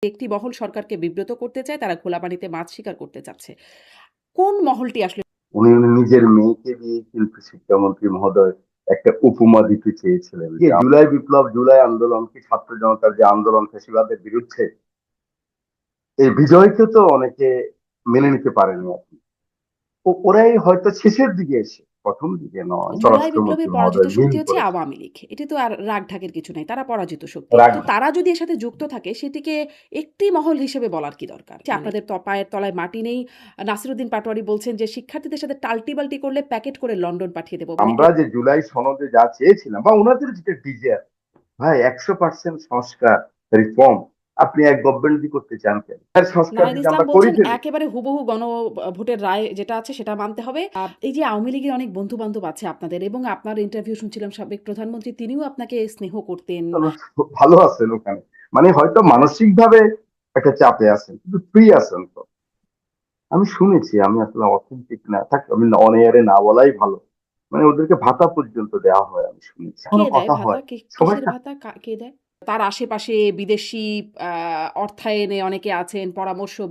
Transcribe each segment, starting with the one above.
একটি মহল সরকারকে বিব্রত করতে চায়, তারা খোলা পানিতে মাছ শিকার করতে চাচ্ছে। কোন মহলটি আসলে? উনি নিজের মেয়েকে দিয়ে কিন্তু শিক্ষামন্ত্রী মহোদয় একটা উপমা দিতে চেয়েছিলেন যে জুলাই বিপ্লব, জুলাই আন্দোলন কি ছাত্র জনতার যে আন্দোলন ফ্যাসিবাদের বিরুদ্ধে, এই বিজয়কে তো অনেকে মেনে নিতে পারেনি আর কি। ওরাই হয়তো শেষের দিকে এসে, প্রথম দিকে নয়, জুলাই স্বরাষ্ট্রমন্ত্রী বিপ্লবের পরাজিত মহোদয় মিল শক্তি হচ্ছে করেছে। আওয়ামী লীগ। এটি তো আর রাগ ঢাকের কিছু নাই, তারা পরাজিত শক্তি। রাগ তো তারা যদি এর সাথে যুক্ত থাকে, সেটিকে একটি মহল হিসেবে বলার কি দরকার? যে আপনাদের পায়ের তলায় মাটি নেই। নাসিরুদ্দিন পাটোয়ারি বলছেন যে শিক্ষার্থীদের সাথে টাল্টি বাল্টি করলে প্যাকেট করে লন্ডন পাঠিয়ে দেবো, মানে আমরা যে জুলাই সনদে যা চেয়েছিলাম বা ওনাদের যেটা ডিজায়ার, ভাই 100% সংস্কার, রিফর্ম আপনি এক গভর্নমেন্ট দিয়ে করতে চান কেন? সংস্কার নাহিদ যদি ইসলাম আমরা করে বলছেন ফেলি। একেবারে হুবহু ভোটের রায় যেটা আছে সেটা মানতে হবে। এই যে আওয়ামী লীগের অনেক বন্ধু বান্ধব আছে আপনাদের, এবং আপনার ইন্টারভিউ শুনছিলাম সাবেক প্রধানমন্ত্রী, তিনিও আপনাকে স্নেহ করতেন। তাহলে ভালো আছেন ওখানে, মানে হয়তো মানসিক ভাবে একটা চাপে আছেন কিন্তু ফ্রি আছেন তো। আমি শুনেছি, আমি আসলে অথেন্টিক না থাক, আমি অন এয়ারে না বলাই ভালো। মানে ওদেরকে ভাতা পর্যন্ত দেওয়া হয়, আমি শুনেছি, কে এখনো দেয় কথা ভাতা? হয়। সবাই কিসের ভাতা? কে দেয়? তার আশেপাশে বিদেশি অর্থায়নে অনেকে আছেন,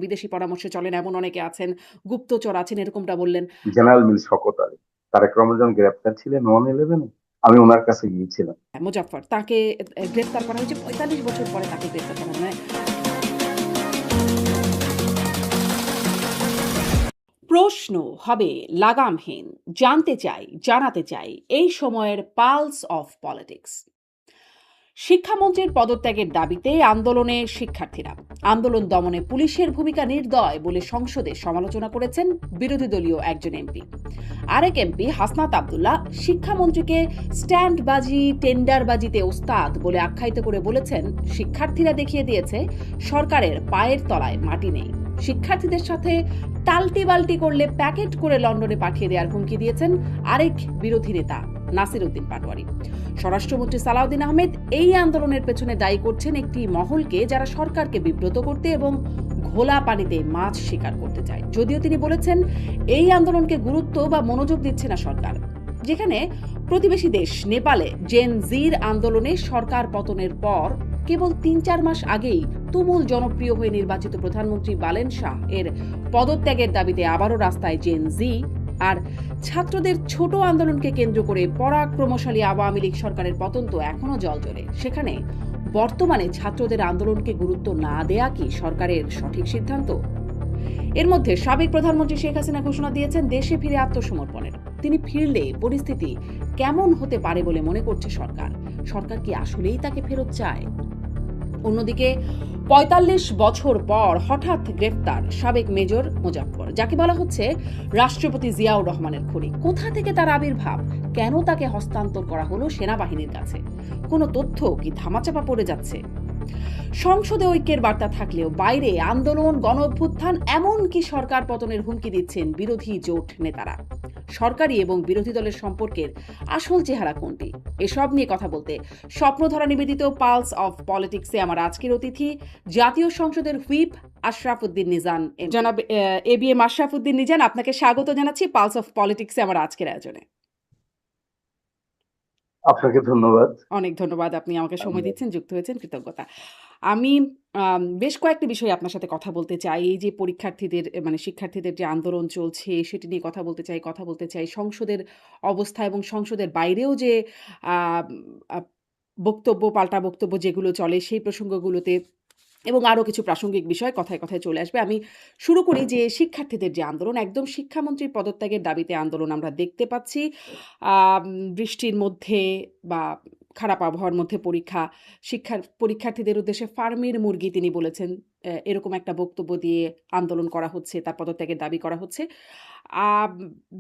বিদেশি পরামর্শে চলেন এমন অনেকে আছেন, গুপ্তচর আছেন, এরকমটা বললেন। জেনারেল মিল শওকত আলী, তারেক রহমান গ্রেপ্তার ছিলেন 1/11, আমি ওনার কাছে গিয়েছিলাম। মুজাফফর, তাকে গ্রেফতার করা হয়েছে ৪৫ বছর পরে, তাকে গ্রেফতার করা হয়। মানে প্রশ্ন হবে লাগামহীন, জানতে চাই, জানাতে চাই এই সময়ের পালস অফ পলিটিক্স। শিক্ষামন্ত্রীর পদত্যাগের দাবিতে আন্দোলনে শিক্ষার্থীরা। আন্দোলন দমনে পুলিশের ভূমিকা নির্দয় বলে সংসদে সমালোচনা করেছেন বিরোধী দলীয় একজন এমপি। আরেক এমপি হাসনাত আব্দুল্লাহ শিক্ষামন্ত্রীকে স্ট্যান্ডবাজি, টেন্ডারবাজিতে ওস্তাদ বলে আখ্যায়িত করে বলেছেন, শিক্ষার্থীরা দেখিয়ে দিয়েছে সরকারের পায়ের তলায় মাটি নেই। শিক্ষার্থীদের সাথে টাল্টি বাল্টি করলে প্যাকেট করে লন্ডনে পাঠিয়ে দেওয়ার হুমকি দিয়েছেন আরেক বিরোধী নেতা নাসিরুদ্দিন পাটোয়ারি। স্বরাষ্ট্রমন্ত্রী সালাউদ্দিন আহমেদ এই আন্দোলনের পেছনে দায়ী করছেন একটি মহলকে, যারা সরকারকে বিব্রত করতে এবং ঘোলা পানিতে মাছ শিকার করতে চায়। যদিও তিনি বলেছেন এই আন্দোলনকে গুরুত্ব বা মনোযোগ দিচ্ছে না সরকার। যেখানে প্রতিবেশী দেশ নেপালে জেন জির আন্দোলনে সরকার পতনের পর কেবল ৩-৪ মাস আগেই তুমুল জনপ্রিয় হয়ে নির্বাচিত প্রধানমন্ত্রী বালেন শাহ এর পদত্যাগের দাবিতে আবারও রাস্তায় জেন জি। আর ছাত্রদের ছোট আন্দোলনকে কেন্দ্র করে পরাক্রমশালী আওয়ামী লীগ সরকারের পতন তো এখনো জলজলে। সেখানে বর্তমানে ছাত্রদের আন্দোলনকে গুরুত্ব না দেয়া কি সরকারের সঠিক সিদ্ধান্ত? এর মধ্যে সাবেক প্রধানমন্ত্রী শেখ হাসিনা ঘোষণা দিয়েছেন দেশে ফিরে আত্মসমর্পণের। তিনি ফিরলে পরিস্থিতি কেমন হতে পারে বলে মনে করছে সরকার? সরকার কি আসলেই তাকে ফেরত চায়? অন্যদিকে ৪৫ বছর পর হঠাৎ গ্রেফতার সাবেক মেজর মুজাফফর, যাকে বলা হচ্ছে রাষ্ট্রপতি জিয়াউর রহমানের খড়ি। কোথা থেকে তার আবির্ভাব? কেন তাকে হস্তান্তর করা হলো সেনাবাহিনীর কাছে? কোনো তথ্য কি ধামাচাপা পড়ে যাচ্ছে? সংসদে ঐক্যের বার্তা থাকলেও বাইরে আন্দোলন, গণ অভ্যুত্থান, এমনকি সরকার পতনের হুমকি দিচ্ছেন বিরোধী জোট নেতারা। সরকারি এবং বিরোধী দলের সম্পর্কের আসল চেহারা কোনটি? এসব নিয়ে কথা বলতে স্বপ্নধরা নিবেদিত পালস অফ পলিটিক্সে আমার আজকের অতিথি জাতীয় সংসদের হুইপ আশরাফুদ্দিন নিজান। জনাব এ বি এম আশরাফুদ্দিন নিজান, আপনাকে স্বাগত জানাচ্ছি পালস অফ পলিটিক্সে আমার আজকের আয়োজনে। আপনাকে ধন্যবাদ। অনেক ধন্যবাদ, আপনি আমাকে সময় আমি দিচ্ছেন, যুক্ত হয়েছেন, কৃতজ্ঞতা। আমি বেশ কয়েকটি বিষয়ে আপনার সাথে কথা বলতে চাই। এই যে পরীক্ষার্থীদের মানে শিক্ষার্থীদের যে আন্দোলন চলছে সেটি নিয়ে কথা বলতে চাই। সংসদের অবস্থা এবং সংসদের বাইরেও যে আ আ বক্তব্য, পাল্টা বক্তব্য যেগুলো চলে সেই প্রসঙ্গগুলোতে, এবং আরো কিছু প্রাসঙ্গিক বিষয় কথায়, কথায় চলে আসবে। আমি শুরু করি যে শিক্ষার্থীদের যে আন্দোলন, একদম শিক্ষামন্ত্রীর পদত্যাগের দাবিতে আন্দোলন আমরা দেখতে পাচ্ছি। আম বৃষ্টির মধ্যে বা খারাপ আবহাওয়ার মধ্যে পরীক্ষার্থীদের উদ্দেশ্যে ফার্মের মুরগি তিনি বলেছেন। এরকম একটা বক্তব্য দিয়ে আন্দোলন করা হচ্ছে, তার পদত্যাগের দাবি করা হচ্ছে। আম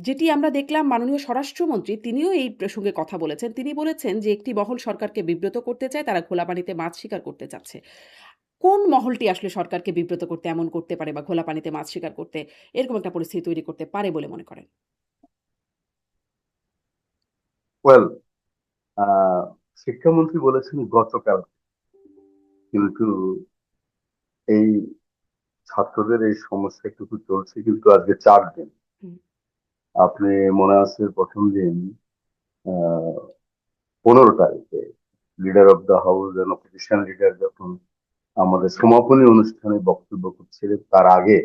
যেটি আমরা দেখলাম, মাননীয় স্বরাষ্ট্রমন্ত্রী তিনিও এই প্রসঙ্গে কথা বলেছেন। তিনি বলেছেন যে একটি মহল সরকারকে বিব্রত করতে চায়, তারা খোলা পানিতে মাছ শিকার করতে চাচ্ছে। কোন মহলটি আসলে সরকারকে বিব্রত করতে এমন করতে পারে বা ঘোলা পানিতে মাছ শিকার করতে এরকম একটা পরিস্থিতি তৈরি করতে পারে বলে মনে করেন? ওয়েল, শিক্ষামন্ত্রী বলেছেন গতকাল, কিন্তু এই ছাত্রদের এই সমস্যাটুকু চলছে কিন্তু আজকে 4 দিন। হুম। আপনি মনে আছে প্রথম দিন, আহ 15 তারিখে leader of the house opposition leader যখন আমাদের সমাপনী অনুষ্ঠানে বক্তব্য করছিলেন, তার আগে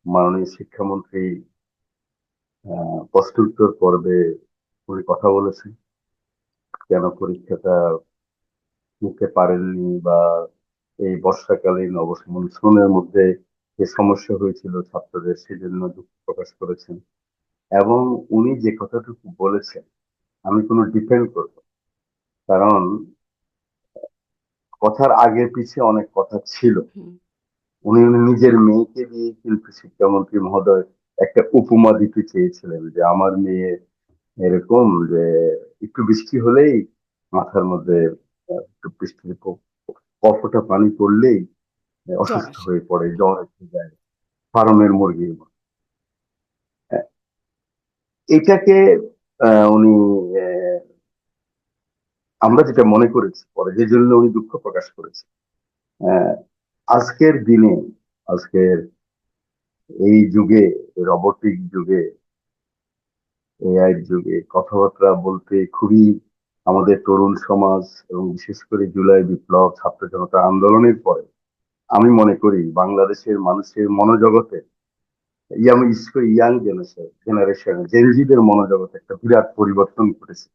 মাননীয় শিক্ষামন্ত্রী প্রশ্নোত্তর পর্বে উনি কথা বলেছেন কেন পরীক্ষাটা নিতে পারেননি, বা এই বর্ষাকালীন মনসুনের মধ্যে যে সমস্যা হয়েছিল ছাত্রদের, সেজন্য দুঃখ প্রকাশ করেছেন। এবং উনি যে কথাটুকু বলেছেন, আমি কোনো ডিফেন্ড করব না। কারণ কথার আগে পিছে অনেক কথা ছিল। হুম, উনি নিজের মেয়েকে দিয়ে কিন্তু শিক্ষামন্ত্রী মহোদয় একটা উপমা দিতে চেয়েছিলেন যে আমার মেয়ে এরকম যে একটু বৃষ্টি হলেই মাথার মধ্যে একটু বৃষ্টির কপোটা পানি পড়লেই জ্বর অসুস্থ আসে। হয়ে পড়ে, হুম, জ্বর এসে যায়, ফার্মের মুরগির মতো। হ্যাঁ, এটাকে উনি আহ, আমরা যেটা মনে করেছি পরে, যে জন্য উনি দুঃখ প্রকাশ করেছেন। আহ, আজকের দিনে, আজকের এই যুগে, রোবটিক যুগে, এআই যুগে কথাবার্তা বলতে খুবই আমাদের তরুণ সমাজ, এবং বিশেষ করে জুলাই বিপ্লব, ছাত্র জনতা আন্দোলনের পরে আমি মনে করি বাংলাদেশের মানুষের মনোজগতে, আমি বিশেষ করে ইয়াং জেনারেশন জেনজিদের মনোজগতে একটা বিরাট পরিবর্তন ঘটেছে,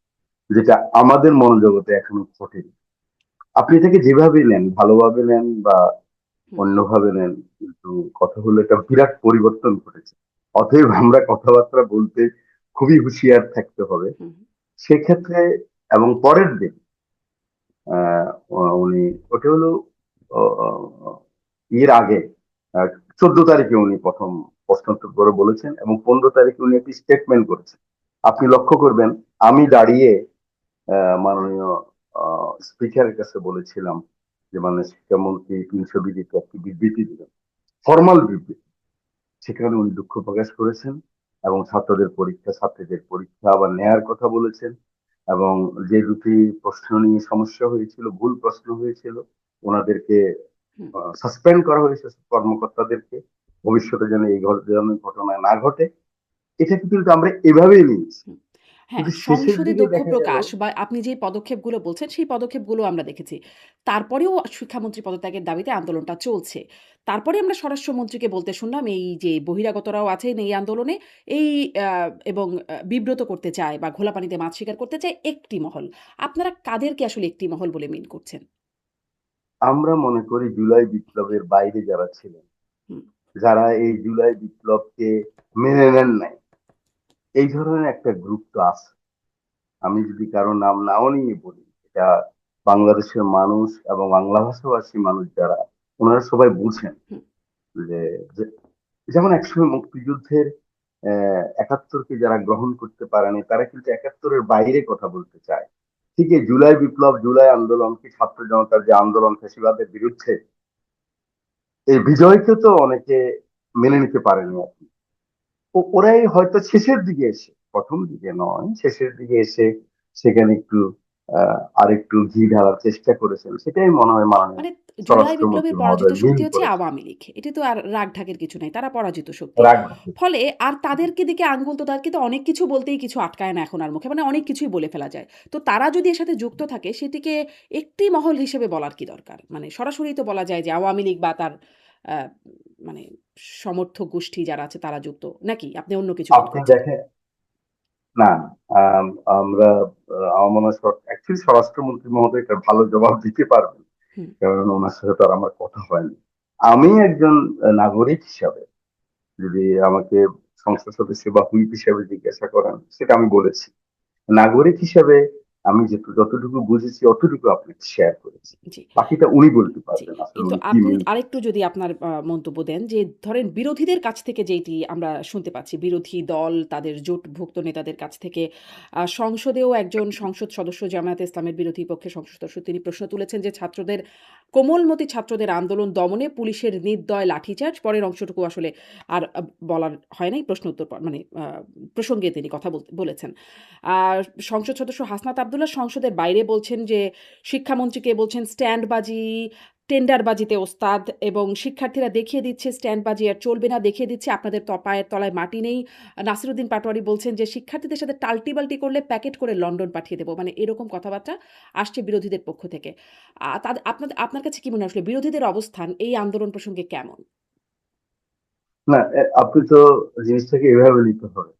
যেটা আমাদের মনোজগতে এখনো ঘটেনি। আপনি এটাকে যেভাবে নেন, ভালোভাবে নেন বা হুম, অন্যভাবে নেন, কিন্তু কথা হলো একটা বিরাট পরিবর্তন ঘটেছে। অতএব আমরা কথাবার্তা বলতে খুবই হুঁশিয়ার থাকতে হবে হুম, সেক্ষেত্রে। এবং পরের দিন আহ উনি, ওটা হলো আহ, এর আগে 14 তারিখে উনি প্রথম প্রশ্নোত্তর করে বলেছেন, এবং 15 তারিখে উনি একটি স্টেটমেন্ট করেছেন। আপনি লক্ষ্য করবেন, আমি দাঁড়িয়ে মাননীয় স্পিকারের কাছে বলেছিলাম যে মাননীয় শিক্ষামন্ত্রী 300 বিধিতে একটি বিবৃতি দিলেন, ফর্মাল বিবৃতি। সেখানে উনি দুঃখ প্রকাশ করেছেন এবং ছাত্রদের পরীক্ষা, ছাত্রীদের পরীক্ষা আবার নেয়ার কথা বলেছেন। এবং যে দুটি প্রশ্ন নিয়ে সমস্যা হয়েছিল, ভুল প্রশ্ন হয়েছিল, ওনাদেরকে হুম, সাসপেন্ড করা হয়েছে, কর্মকর্তাদেরকে, ভবিষ্যতে যেন এই ধরনের ঘটনা না ঘটে। এটা কিন্তু আমরা এভাবেই নিয়েছি। হুম। হ্যাঁ, কিন্তু শেষের সংসদে দিকে দুঃখ দেখা গেল, প্রকাশ বা আপনি যে পদক্ষেপগুলো বলছেন, সেই পদক্ষেপগুলো আমরা দেখেছি। তারপরেও শিক্ষামন্ত্রী পদত্যাগের দাবিতে আন্দোলনটা চলছে। তারপরে আমরা স্বরাষ্ট্রমন্ত্রীকে বলতে শুনলাম, এই যে বহিরাগতরাও আছেন এই আন্দোলনে, এই আ এবং বিব্রত করতে চায় বা ঘোলা পানিতে মাছ শিকার করতে চায় একটি মহল। আপনারা কাদেরকে আসলে একটি মহল বলে মিন করছেন? আমরা মনে করি জুলাই বিপ্লবের বাইরে যারা ছিলেন, হুম, যারা এই জুলাই বিপ্লবকে মেনে নেন নাই, এই ধরনের একটা গ্রুপ তো আছে। আমি যদি কারো নাম নাও নিয়ে বলি, এটা বাংলাদেশের মানুষ এবং বাংলা ভাষাভাষী মানুষ যারা, ওনারা সবাই বুঝেন হুম। যে যে- যেমন একসময় মুক্তিযুদ্ধের 71কে যারা গ্রহণ করতে পারেনি, তারা কিন্তু 71-এর বাইরে কথা বলতে চায়। ঠিক এই জুলাই বিপ্লব, জুলাই আন্দোলন, কি ছাত্র জনতার যে আন্দোলন ফ্যাসিবাদের বিরুদ্ধে, এই বিজয়কে তো অনেকে মেনে নিতে পারেনি আর কি। ওরাই হয়তো শেষের দিকে এসে, প্রথম দিকে নয়, শেষের দিকে এসে সেখানে একটু আরেকটু ঘি ঢালার চেষ্টা করেছেন। সেটাই মনে হয় মাননীয় মানে জুলাই স্বরাষ্ট্রমন্ত্রী বিপ্লবের পরাজিত মহোদয় মিন শক্তি হচ্ছে করেছেন। আওয়ামী লীগ। এটি তো আর রাগঢাকের কিছু নাই। তারা পরাজিত শক্তি। রাগ। ফলে আর তাদেরকে দিকে আঙ্গুল তো তাদেরকে তো অনেক কিছু বলতেই কিছু আটকায় না এখন আর মুখে। মানে অনেক কিছুই বলে ফেলা যায়। তো তারা যদি এর সাথে যুক্ত থাকে সেটিকে একটি মহল হিসেবে বলার কি দরকার? মানে সরাসরি তো বলা যায় যে আওয়ামী লীগ বা তার আ মানে সমর্থক গোষ্ঠী যারা আছে তারা যুক্ত। নাকি আপনি অন্য কিছু মিন আপনি করছেন? দেখেন, না, আমরা আমার মনে হয় অ্যাকচুয়ালি স্বরাষ্ট্রমন্ত্রী মহোদয় একটা ভালো জবাব দিতে পারবেন, হুম, কারণ ওনার সাথে তো আর আমার কথা হয়নি। আমি একজন নাগরিক হিসাবে, যদি আমাকে সংসদ সদস্য বা হুইপ হিসাবে জিজ্ঞাসা করেন, সেটা আমি বলেছি। নাগরিক হিসাবে আমি যতটুকু বুঝেছি অতটুকু আপনাকে শেয়ার করেছি। জি। বাকিটা উনি বলতে জি। পারবেন আসলে কিন্তু উনি কি আপনি মিন আরেকটু যদি আপনার মন্তব্য দেন যে ধরেন বিরোধীদের কাছ থেকে যেইটি আমরা শুনতে পাচ্ছি, বিরোধী দল তাদের জোটভুক্ত নেতাদের কাছ থেকে সংসদেও একজন সংসদ সদস্য জামায়াতে ইসলামের বিরোধী পক্ষের সংসদ সদস্য তিনি প্রশ্ন তুলেছেন যে কোমলমতি ছাত্রদের আন্দোলন দমনে পুলিশের নির্দয় লাঠিচার্জ। পরের অংশটুকু আসলে আর বলার হয় নাই। প্রশ্ন উত্তর মানে প্রসঙ্গে তিনি কথা বলেছেন। আর সংসদ সদস্য হাসনাত আব্দুল্লাহ সংসদের বাইরে বলছেন যে শিক্ষামন্ত্রীকে বলছেন স্ট্যান্ডবাজি, টেন্ডারবাজিতে ওস্তাদ এবং শিক্ষার্থীরা দেখিয়ে দিচ্ছে স্ট্যান্ডবাজি আর চলবে না, দেখিয়ে দিচ্ছে আপনাদের পায়ের তলায় মাটি নেই। নাসিরুদ্দিন পাটোয়ারি বলছেন যে শিক্ষার্থীদের সাথে টাল্টি-বাল্টি করলে প্যাকেট করে লন্ডন পাঠিয়ে দেব। মানে এরকম কথাবার্তা আসছে বিরোধীদের পক্ষ থেকে। আপনার কাছে কি মনে হয় আসলে বিরোধীদের অবস্থান এই আন্দোলন প্রসঙ্গে কেমন? না, আপনি তো জিনিসটাকে এভাবে নিতে হবে,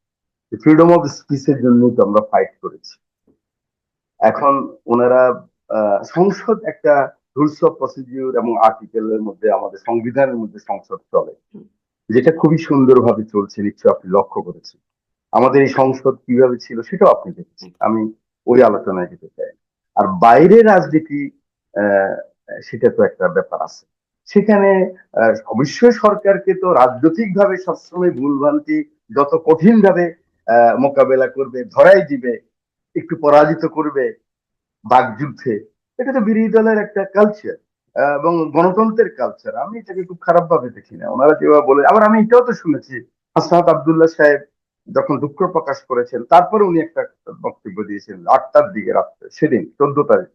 ফ্রিডম অফ স্পিচের জন্যই তো আমরা ফাইট করেছি। এখন ওনারা সংসদ একটা রুলস অফ প্রসিডিউর এবং আর্টিকেলের মধ্যে, আমাদের সংবিধানের মধ্যে সংসদ চলে, হুম, যেটা খুবই সুন্দরভাবে চলছে, নিশ্চয় আপনি লক্ষ্য করেছেন। আমাদের এই সংসদ কিভাবে ছিল সেটাও আপনি দেখেছেন, একদম। আমি ওই আলোচনায় যেতে চাই না। আর বাইরে রাজনীতি, আহ, সেটা তো একটা ব্যাপার আছে সেখানে। অবশ্যই সরকারকে তো রাজনৈতিক ভাবে সবসময় ভুলভ্রান্তি যত কঠিন ভাবে মোকাবেলা করবে, ধরাই দিবে, একটু পরাজিত করবে বাকযুদ্ধে। এটা তো বিরোধী দলের একটা কালচার এবং গণতন্ত্রের কালচার। আমি এটাকে খুব খারাপ ভাবে দেখি না। ওনারা যেভাবে বলে, আবার আমি এটাও তো শুনেছি হাসনাত আব্দুল্লাহ সাহেব যখন দুঃখ প্রকাশ করেছেন, তারপরে উনি একটা বক্তব্য দিয়েছেন 8টার দিকে রাত্রে, সেদিন 14 তারিখ।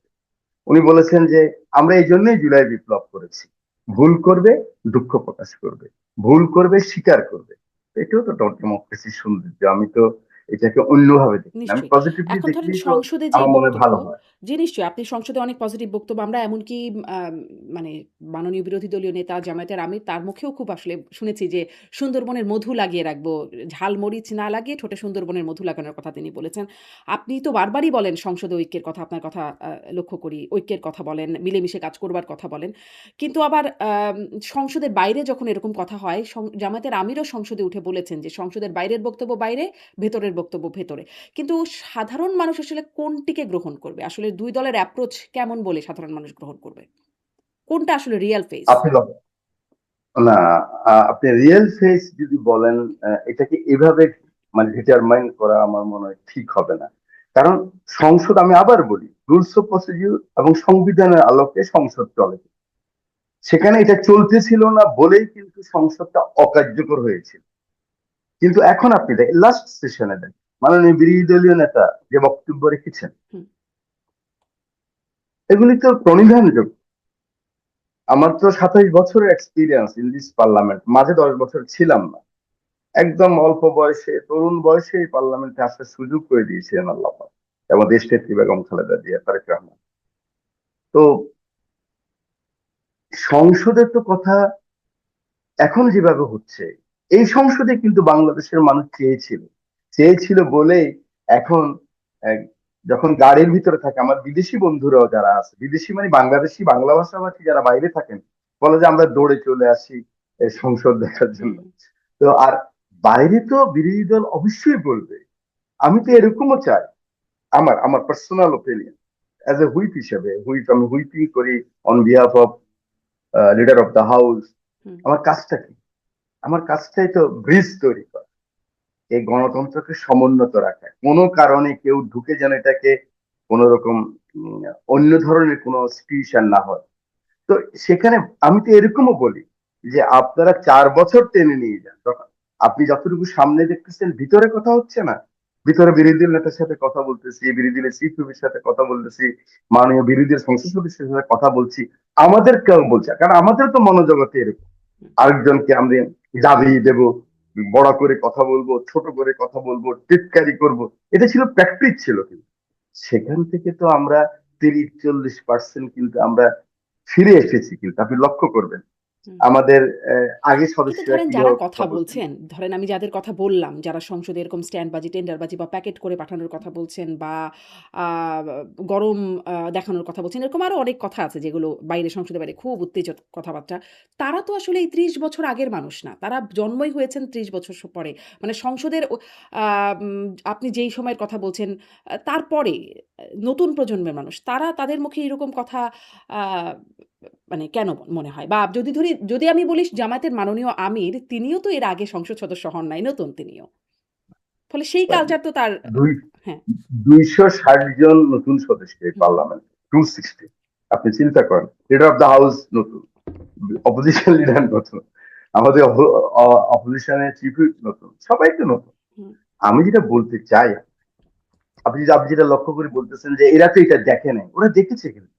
উনি বলেছেন যে আমরা এই জন্যই জুলাই বিপ্লব করেছি, ভুল করবে দুঃখ প্রকাশ করবে, ভুল করবে স্বীকার করবে। এটাও তো ডেমোক্রেসির সৌন্দর্য। আমি তো এটাকে অন্যভাবে দেখি না, আমি নিশ্চয়ই। পজিটিভলি এখন ধরেন দেখলেই তো সংসদে যেই আমার মনে বক্তব্য, ভালো হয়। জি নিশ্চয়ই আপনি সংসদে অনেক পজিটিভ বক্তব্য, আমরা এমনকি আম মানে মাননীয় বিরোধী দলীয় নেতা জামায়াতের আমির তার মুখেও খুব আসলে শুনেছি যে সুন্দরবনের মধু লাগিয়ে রাখবো। ঝাল মরিচ না লাগিয়ে ঠোঁটে সুন্দরবনের মধু লাগানোর কথা তিনি বলেছেন। আপনি তো বারবারই বলেন সংসদে ঐক্যের কথা, আপনার কথা লক্ষ্য করি। ঐক্যের কথা বলেন, মিলেমিশে কাজ করবার কথা বলেন। কিন্তু আবার সংসদের বাইরে যখন এরকম কথা হয়, জামায়াতের আমিরও সংসদে উঠে বলেছেন যে সংসদের বাইরের বক্তব্য বাইরে, ভেতরের বক্তব্য ভেতরে। কিন্তু সাধারণ মানুষ আসলে কোনটিকে গ্রহণ করবে? আসলে ২ দলের অ্যাপ্রোচ কেমন বলে সাধারণ মানুষ গ্রহণ করবে? কোনটা আসলে রিয়াল ফেস? আপনি না, আপনি রিয়েল ফেস যদি বলেন, এটাকে এভাবে মানে ডিটারমাইন করা আমার মনে হয় ঠিক হবে না। কারণ সংসদ, আমি আবার বলি, রুলস অফ প্রসিডিউর এবং সংবিধানের আলোকে সংসদ চলে। সেখানে এটা চলতেছিল না বলেই কিন্তু সংসদটা অকার্যকর হয়েছিল। কিন্তু এখন আপনি দেখেন লাস্ট সেশনে দেখেন মাননীয় বিরোধী দলীয় নেতা যে বক্তব্য রেখেছেন, হুম, এগুলি তো প্রণিধানযোগ্য। আমার তো 27 বছরের এক্সপিরিয়েন্স ইন দিস পার্লামেন্ট, মাঝে 10 বছর ছিলাম না। একদম অল্প বয়সে, তরুণ বয়সে এই পার্লামেন্টে আসার সুযোগ করে দিয়েছিলেন আল্লাহ পাক এবং দেশ নেত্রী বেগম খালেদা জিয়া, তারেক রহমান। তো সংসদের তো কথা এখন যেভাবে হচ্ছে, এই সংসদে কিন্তু বাংলাদেশের মানুষ চেয়েছিল, চেয়েছিল বলেই এখন আহ, যখন গাড়ির ভিতরে থাকে, আমার বিদেশি বন্ধুরাও যারা আছে, বিদেশি মানে বাংলাদেশি বাংলা ভাষাভাষী যারা বাইরে থাকেন, বলে যে আমরা দৌড়ে চলে আসি এই সংসদ দেখার হুম, জন্য। তো আর বাইরে তো বিরোধী দল অবশ্যই বলবে। আমি তো এরকমও চাই। আমার আমার personal opinion as a whip হিসেবে, আমি হুইপিং করি on behalf of leader of the house. Hmm, আমার কাজটা কি? আমার কাজটাই তো ব্রিজ তৈরি করা, এই গণতন্ত্রকে সমুন্নত রাখা। কোনো কারণে কেউ ঢুকে যেন এটাকে কোন রকম উম, অন্য ধরনের কোনো সিচুয়েশন না হয়। তো সেখানে আমি তো এরকমও বলি যে আপনারা 4 বছর টেনে নিয়ে যান, তখন আপনি যতটুকু সামনে দেখতেছেন, ভিতরে কথা হচ্ছে না। ভিতরে বিরোধী দল নেতার সাথে কথা বলতেছি, বিরোধী দলের চিফ হুইপের সাথে কথা বলতেছি, মাননীয় বিরোধী দলের সংসদ সদস্যের সাথে কথা বলছি। আমাদের কেউ বলছে, কারণ আমাদের তো মনোজগতে এরকম হুম, আরেকজনকে আমরা দাবি দেব, বড় করে কথা বলবো, ছোট করে কথা বলবো, টিটকারি করব। এটা ছিল প্র্যাকটিস ছিল। কিন্তু সেখান থেকে তো আমরা 30-40% কিন্তু আমরা ফিরে এসেছি। কিন্তু আপনি লক্ষ্য করবেন হুম। আমাদের আগে কিন্তু সদস্যরা ধরেন যারা কিভাবে কথা কথা বলতেন। বলছেন, ধরেন আমি যাদের কথা বললাম, যারা সংসদে এরকম স্ট্যান্ডবাজি, টেন্ডারবাজি বা প্যাকেট করে পাঠানোর কথা বলছেন বা আ গরম দেখানোর কথা বলছেন, এরকম আরো অনেক কথা আছে যেগুলো বাইরে সংসদের বাইরে খুব উত্তেজক কথাবার্তা। তারা তো আসলে এই ৩০ বছর আগের মানুষ না। তারা জন্মই হয়েছেন ৩০ বছর পরে। মানে সংসদের আ আপনি যেই সময়ের কথা বলছেন, তারপরে নতুন প্রজন্মের মানুষ। তারা তাদের মুখে এরকম কথা আ মানে কেন মনে হয়? বা যদি আমি বলি জামায়াতের মাননীয় আমির, তিনিও তো এর আগে সংসদ সদস্য হন নাই, নতুন তিনিও। ফলে সেই কালচার তো তার দুই হ্যাঁ, 260 জন নতুন সদস্য এই হুম, পার্লামেন্ট, 260। আপনি চিন্তা করেন, লিডার অফ দ্য হাউস নতুন, অপোজিশন লিডার নতুন, আমাদের অপোজিশনের চিফ হুইপ নতুন, সবাই তো নতুন। হুম, আমি যেটা বলতে চাই, আপনি যেটা লক্ষ্য করে বলতেছেন যে এরা তো এটা দেখে নাই, ওরা দেখেছে কিন্তু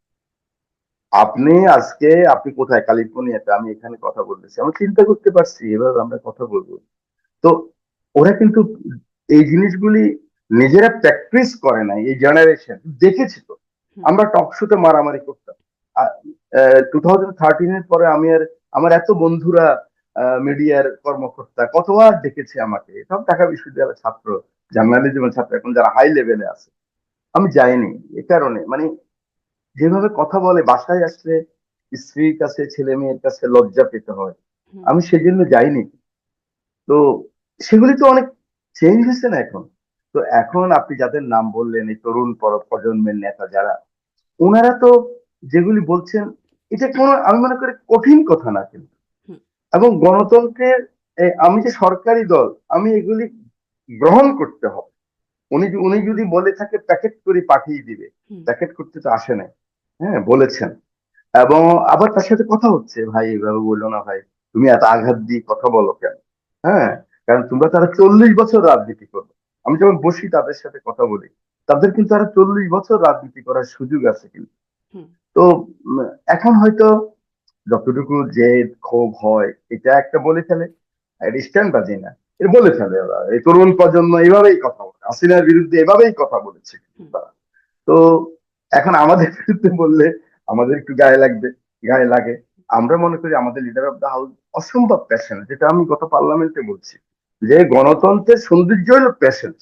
আপনি কোথায়? ক্যালিফোর্নিয়াতে, আমি এখানে কথা বলতেছি, আমরা চিন্তা করতে পারছি এভাবে আমরা কথা বলবো। তো ওরা কিন্তু এই জিনিসগুলি নিজেরা প্র্যাকটিস করে নাই, এই জেনারেশন দেখেছি তো। হুম, আমরা টক শোতে মারামারি করতাম 2013-এর পরে। আমার এত বন্ধুরা মিডিয়ার কর্মকর্তা কতবার দেখেছে আমাকে, সব ঢাকা বিশ্ববিদ্যালয়ের ছাত্র, জার্নালিজমের ছাত্র, এখন যারা হাই লেভেলে আছে। আমি যাইনি এ কারণে, মানে যেভাবে কথা বলে, বাসায় আসলে স্ত্রীর কাছে ছেলে মেয়ের কাছে লজ্জা পেতে হয়, হুম, আমি সেজন্য যাইনি। তো সেগুলি তো অনেক চেঞ্জ হয়েছে না এখন। তো এখন আপনি যাদের নাম বললেন, এই তরুণ প্রজন্মের নেতা যারা, ওনারা তো যেগুলি বলছেন, এটা কোনো, আমি মনে করি কঠিন কথা না কিন্তু। হুম, এবং গণতন্ত্রের আমি যে সরকারি দল, আমি এগুলি গ্রহণ করতে হবে। উনি যদি বলে থাকে প্যাকেট করে পাঠিয়ে দিবে, হুম, প্যাকেট করতে তো আসে নাই। হ্যাঁ, বলেছেন। এবং আবার তার সাথে কথা হচ্ছে, ভাই এভাবে বললো না ভাই, তুমি এত আঘাত দিয়ে কথা বলো কেন? হ্যাঁ, হুম, কারণ তোমরা তারা 40 বছর রাজনীতি করবে। আমি যখন বসি তাদের সাথে কথা বলি, তাদের কিন্তু আরো 40 বছর রাজনীতি করার সুযোগ আছে কিন্তু। হুম, তো উম, এখন হয়তো যতটুকু জেদ ক্ষোভ হয়, এটা একটা বলে ফেলে, স্ট্যান্ড বাজি না, এটা বলে ফেলে ওরা। এই তরুণ প্রজন্ম এভাবেই কথা বলে, হাসিনার বিরুদ্ধে এভাবেই কথা বলেছে হুম, তারা। তো এখন আমাদের বিরুদ্ধে বললে আমাদের একটু গায়ে লাগবে, গায়ে লাগে। আমরা মনে করি আমাদের লিডার অফ দা হাউস অসম্ভব প্যাশনেট, যেটা আমি গত পার্লামেন্টে বলছি, যে গণতন্ত্রের সৌন্দর্য হলো প্যাশেন্স।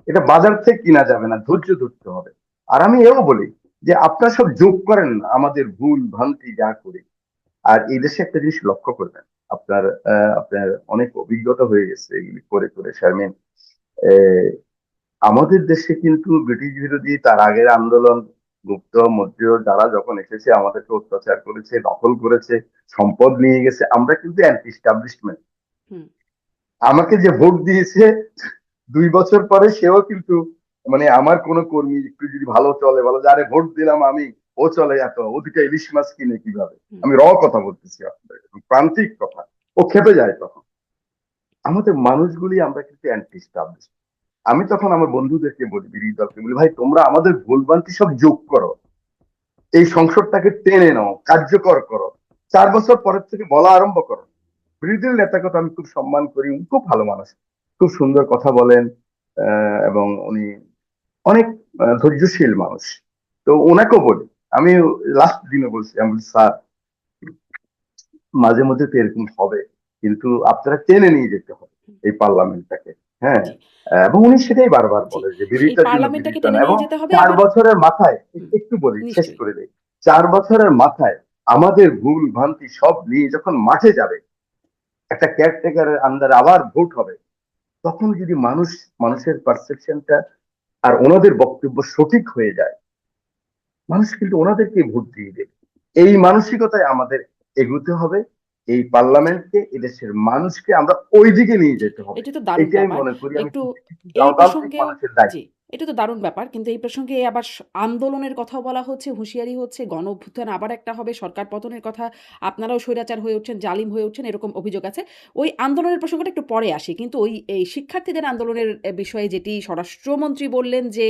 এটা বাজার থেকে কিনা যাবে না, ধৈর্য ধরতে হবে। আর আমি এও বলি যে আপনারা সব যোগ করেন না আমাদের ভুল ভ্রান্তি যা করি। আর এই দেশে একটা জিনিস লক্ষ্য করবেন, আপনার অনেক অভিজ্ঞতা হয়ে গেছে এগুলি করে করে, শারমিন। আমাদের দেশে কিন্তু ব্রিটিশ বিরোধী তার আগের আন্দোলন, গুপ্ত মধ্য যারা যখন এসেছে আমাদেরকে অত্যাচার করেছে, দখল করেছে, সম্পদ নিয়ে গেছে, আমরা কিন্তু অ্যান্টি স্টাবলিশমেন্ট। হুম, আমাকে যে ভোট দিয়েছে 2 বছর পরে সেও কিন্তু, মানে আমার কোনো কর্মী একটু যদি ভালো চলে, ভালো যারে ভোট দিলাম আমি, ও চলে এত, ও দুটো ইলিশ মাছ কিনে কিভাবে, হুম, আমি কথা বলতেছি আপনাদের, প্রান্তিক কথা, ও খেপে যায় তখন। আমাদের মানুষগুলি আমরা কিন্তু অ্যান্টি স্টাবলিশ। আমি তখন আমার বন্ধুদেরকে বলি, বিরোধী দলকে বলি, ভাই তোমরা আমাদের ভুলভ্রান্তি সব যোগ করো, এই সংসদটাকে টেনে নাও, কার্যকর করো, 4 বছর পরের থেকে বলা আরম্ভ করো। বিরোধী দল নেতাকে তো আমি খুব সম্মান করি, উনি খুব ভালো মানুষ, খুব সুন্দর কথা বলেন। এবং উনি অনেক ধৈর্যশীল মানুষ। তো ওনাকেও বলি, আমি লাস্ট দিনে বলছি, আমি বলি, স্যার মাঝে মধ্যে তো এরকম হবে, কিন্তু আপনারা টেনে নিয়ে যেতে হবে হুম, এই পার্লামেন্টটাকে। হ্যাঁ। জি, এবং উনি সেটাই বারবার জি। বলে যে এই বিরোধিতার জন্য পার্লামেন্টটাকে বিরোধিতা না। টেনে এবং নিয়ে যেতে হবে 4 আবার। বছরের মাথায়, হুম, একটু বলি, শেষ নিশ্চয়ই। করে দেই, 4 বছরের মাথায় আমাদের ভুল ভ্রান্তি সব নিয়ে যখন মাঠে যাবে, একটা কেয়ারটেকারের আন্ডারে আবার ভোট হবে, তখন যদি মানুষের পারসেপশনটা আর ওনাদের বক্তব্য সঠিক হয়ে যায়, মানুষ কিন্তু ওনাদেরকে ভোট দিয়ে দেবে। এই মানসিকতায় আমাদের এগুতে হবে। এই জি। পার্লামেন্টকে, এদেশের মানুষকে আমরা ওই দিকে নিয়ে যেতে হবে। এটা তো দারুণ এটাই ব্যাপার। মনে করি আমি, একটু কিছু কিছু এই গণতান্ত্রিক প্রসঙ্গে মানুষের দায়িত্ব। জি, এটা তো দারুণ ব্যাপার। কিন্তু এই প্রসঙ্গে আবার আন্দোলনের কথাও বলা হচ্ছে, হুঁশিয়ারি হচ্ছে, গণ-অভ্যুত্থান আবার একটা হবে, সরকার পতনের কথা, আপনারাও স্বৈরাচার হয়ে উঠছেন, জালিম হয়ে উঠছেন, এরকম অভিযোগ আছে। ওই আন্দোলনের প্রসঙ্গটা একটু পরে আসি। কিন্তু এই শিক্ষার্থীদের আন্দোলনের বিষয়ে যেটি স্বরাষ্ট্রমন্ত্রী বললেন যে,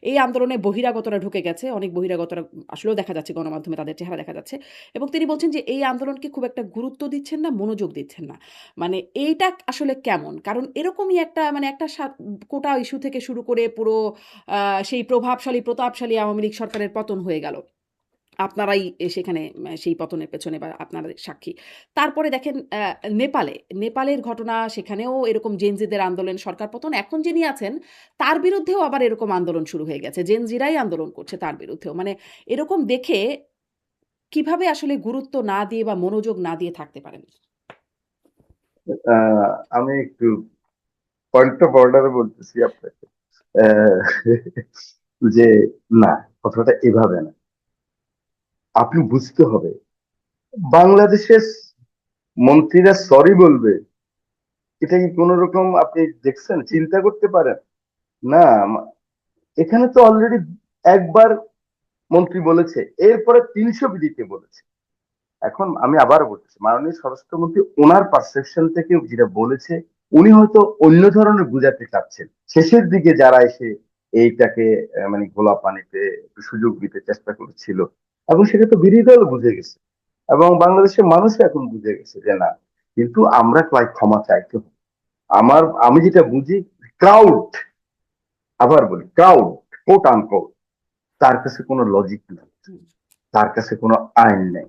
এই আন্দোলনে বহিরাগতরা ঢুকে গেছে। অনেক বহিরাগতরা আসলেও দেখা যাচ্ছে, গণমাধ্যমে তাদের চেহারা দেখা যাচ্ছে। এবং তিনি বলছেন যে, এই আন্দোলনকে খুব একটা গুরুত্ব দিচ্ছেন না, মনোযোগ দিচ্ছেন না। মানে এইটা আসলে কেমন? কারণ এরকমই একটা মানে একটা কোটা ইস্যু থেকে শুরু করে পুরো সেই প্রভাবশালী, প্রতাপশালী আওয়ামী লীগ সরকারের পতন হয়ে গেল। আপনারাই সেখানে সেই পতনের পেছনে বা আপনারা সাক্ষী। তারপরে দেখেন নেপালের ঘটনা, সেখানেও এরকম জেনজিদের আন্দোলন, সরকার পতন। এখন যিনি আছেন তার বিরুদ্ধেও আবার এরকম আন্দোলন শুরু হয়ে গেছে। জেনজিরাই আন্দোলন করছে তার বিরুদ্ধেও। মানে এরকম দেখে কিভাবে আসলে গুরুত্ব না দিয়ে বা মনোযোগ না দিয়ে থাকতে পারেন? আহ, আমি একটু পয়েন্ট অফ অর্ডারে বলতেছি আপনাকে। আহ, যে না, কথাটা এভাবে না, আপনি বুঝতে হবে, বাংলাদেশের মন্ত্রীরা সরি বলবে, এটা কি কোন রকম আপনি দেখছেন, চিন্তা করতে পারেন? না, এখানে তো অলরেডি একবার মন্ত্রী বলেছে, এরপরে 300 বিধিতে বলেছে। এখন আমি আবার বলছি, মাননীয় স্বরাষ্ট্রমন্ত্রী ওনার পারসেপশন থেকে যেটা বলেছে, উনি হয়তো অন্য ধরনের বুঝাতে চাচ্ছেন। শেষের দিকে যারা এসে এইটাকে মানে ঘোলা পানিতে একটু সুযোগ দিতে চেষ্টা করেছিল, এবং সেটা তো বিরোধী দল বুঝে গেছে এবং বাংলাদেশের মানুষ এখন বুঝে গেছে যে না, কিন্তু আমরা ক্ষমা চাইতে হবে। আমি যেটা বুঝি, ক্রাউড, আবার বলি ক্রাউড, কোট আনকোট, তার কাছে কোনো লজিক নেই, হুম। তার কাছে কোনো আইন নেই,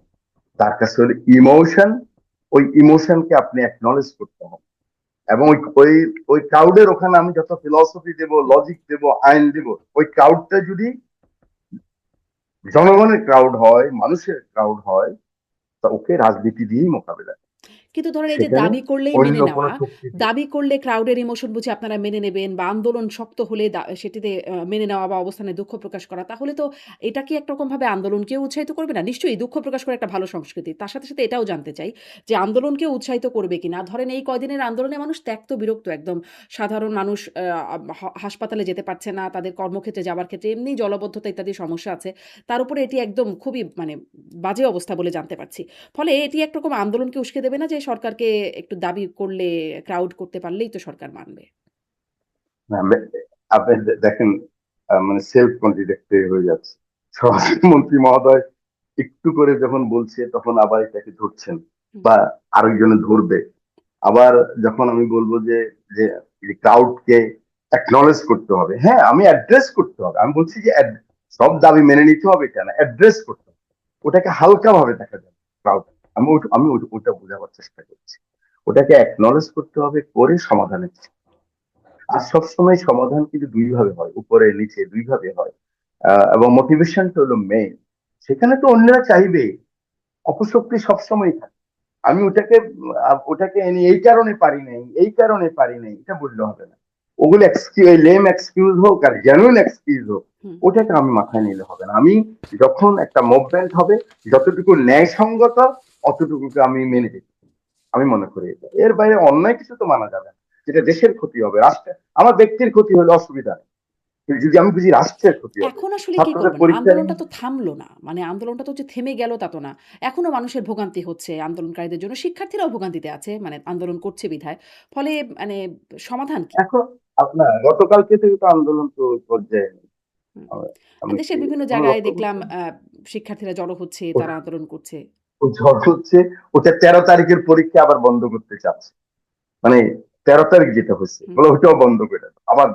তার কাছে হলো ইমোশন। ওই ইমোশনকে আপনি অ্যাকনলেজ করতে হবে এবং ওই ওই ওই ক্রাউডের ওখানে আমি যত ফিলসফি দেব, লজিক দেব, আইন দেব, ওই ক্রাউডটা যদি জনগণের ক্রাউড হয়, মানুষের ক্রাউড হয়, তা ওকে রাজনীতি দিয়েই মোকাবেলা করতে হবে। কিন্তু ধরেন এই যে সেখানে দাবি করলেই অন্য মেনে কোনো নেওয়া, শক্তি দিয়ে দাবি করলে ক্রাউডের ইমোশন বুঝে আপনারা মেনে নেবেন বা আন্দোলন শক্ত হলে সেটিতে মেনে নেওয়া বা অবস্থানে দুঃখ প্রকাশ করা, তাহলে তো এটা কি একরকমভাবে আন্দোলনকেও উৎসাহিত করবে না? নিশ্চয়ই দুঃখ প্রকাশ করা একটা ভালো সংস্কৃতি। তার সাথে, সাথে এটাও জানতে চাই যে আন্দোলনকেও উৎসাহিত করবে কিনা? ধরেন এই কয়দিনের আন্দোলনে মানুষ ত্যক্ত বিরক্ত একদম। সাধারণ মানুষ হাসপাতালে যেতে পারছে না, তাদের কর্মক্ষেত্রে যাবার ক্ষেত্রে এমনি জলাবদ্ধতা ইত্যাদি সমস্যা আছে। তার উপরে এটি একদম খুবই মানে বাজে অবস্থা বলে জানতে পারছি। ফলে এটি একরকম আন্দোলনকে উস্কে দেবে না যে সরকারকে একটু দাবি করলে, ক্রাউড করতে পারলেই তো সরকার মানবে। আপনি দেখেন, মানে সেলফ কন্ট্রাডিক্টরি হয়ে যাচ্ছে। স্বরাষ্ট্রমন্ত্রী মহোদয় একটু করে যখন বলছে তখন আবার এটাকে ধরছেন হুম, বা আরেকজনে ধরবে। আবার যখন আমি বলবো যে যে ক্রাউডকে অ্যাকনলেজ করতে হবে, হ্যাঁ আমি অ্যাড্রেস করতে হবে, আমি বলছি যে সব দাবি মেনে নিতে হবে কেন, অ্যাড্রেস করতে হবে, ওটাকে হালকা ভাবে দেখা যাবে ক্রাউড। ওটা বোঝাবার চেষ্টা করছি। ওটাকে অ্যাকনলেজ করতে হবে, করে সমাধানের চেষ্টা। আর সবসময় সমাধান কিন্তু দুই ভাবে হয়, উপরে নিচে দুই ভাবে হয়। এবং মোটিভেশনটা হলো মেইন। সেখানে তো অন্যরা চাইবে, অপশক্তি সবসময় থাকে। আমি ওটাকে এই কারণে পারি নাই, এই কারণে পারি নাই, এটা বললে হবে না। ওগুলো লেম এক্সকিউজ হোক আর জেনুইন এক্সকিউজ হোক, হুম। ওটাকে আমি মাথায় নিলে হবে না। আমি যখন একটা মুভমেন্ট হবে, যতটুকু ন্যায়সঙ্গত অতটুকুকে আমি মেনে নিই, আমি মনে করি এটা। এর বাইরে অন্যায় কিছু তো মানা যাবে না, যেটা দেশের ক্ষতি হবে, রাষ্ট্রের। আমার ব্যক্তির ক্ষতি হলে অসুবিধা নেই, কিন্তু যদি আমি বুঝি রাষ্ট্রের ক্ষতি হবে, এখন আসলে কি ছাত্রদের করবেন? পরীক্ষা আন্দোলনটা তো থামলো না। মানে আন্দোলনটা তো যে থেমে গেল তা তো না। এখনো মানুষের ভোগান্তি হচ্ছে আন্দোলনকারীদের জন্য। শিক্ষার্থীরাও ভোগান্তিতে আছে মানে আন্দোলন করছে বিধায়। ফলে মানে সমাধান কি? এখন আপনার গতকালকে থেকে তো আন্দোলন তো পর্যায়ে নেই। হুম। আমি কি দেশের বিভিন্ন এখনো জায়গায় লক্ষ্য দেখলাম করছেন, শিক্ষার্থীরা জড়ো হচ্ছে, তারা আন্দোলন করছে। ঝড় হচ্ছে। ওটা 13 তারিখের পরীক্ষা আবার বন্ধ করতে চাচ্ছে, মানে 13 তারিখ যেটা হচ্ছে হুম, বলে ওইটাও বন্ধ করে দাও, আবার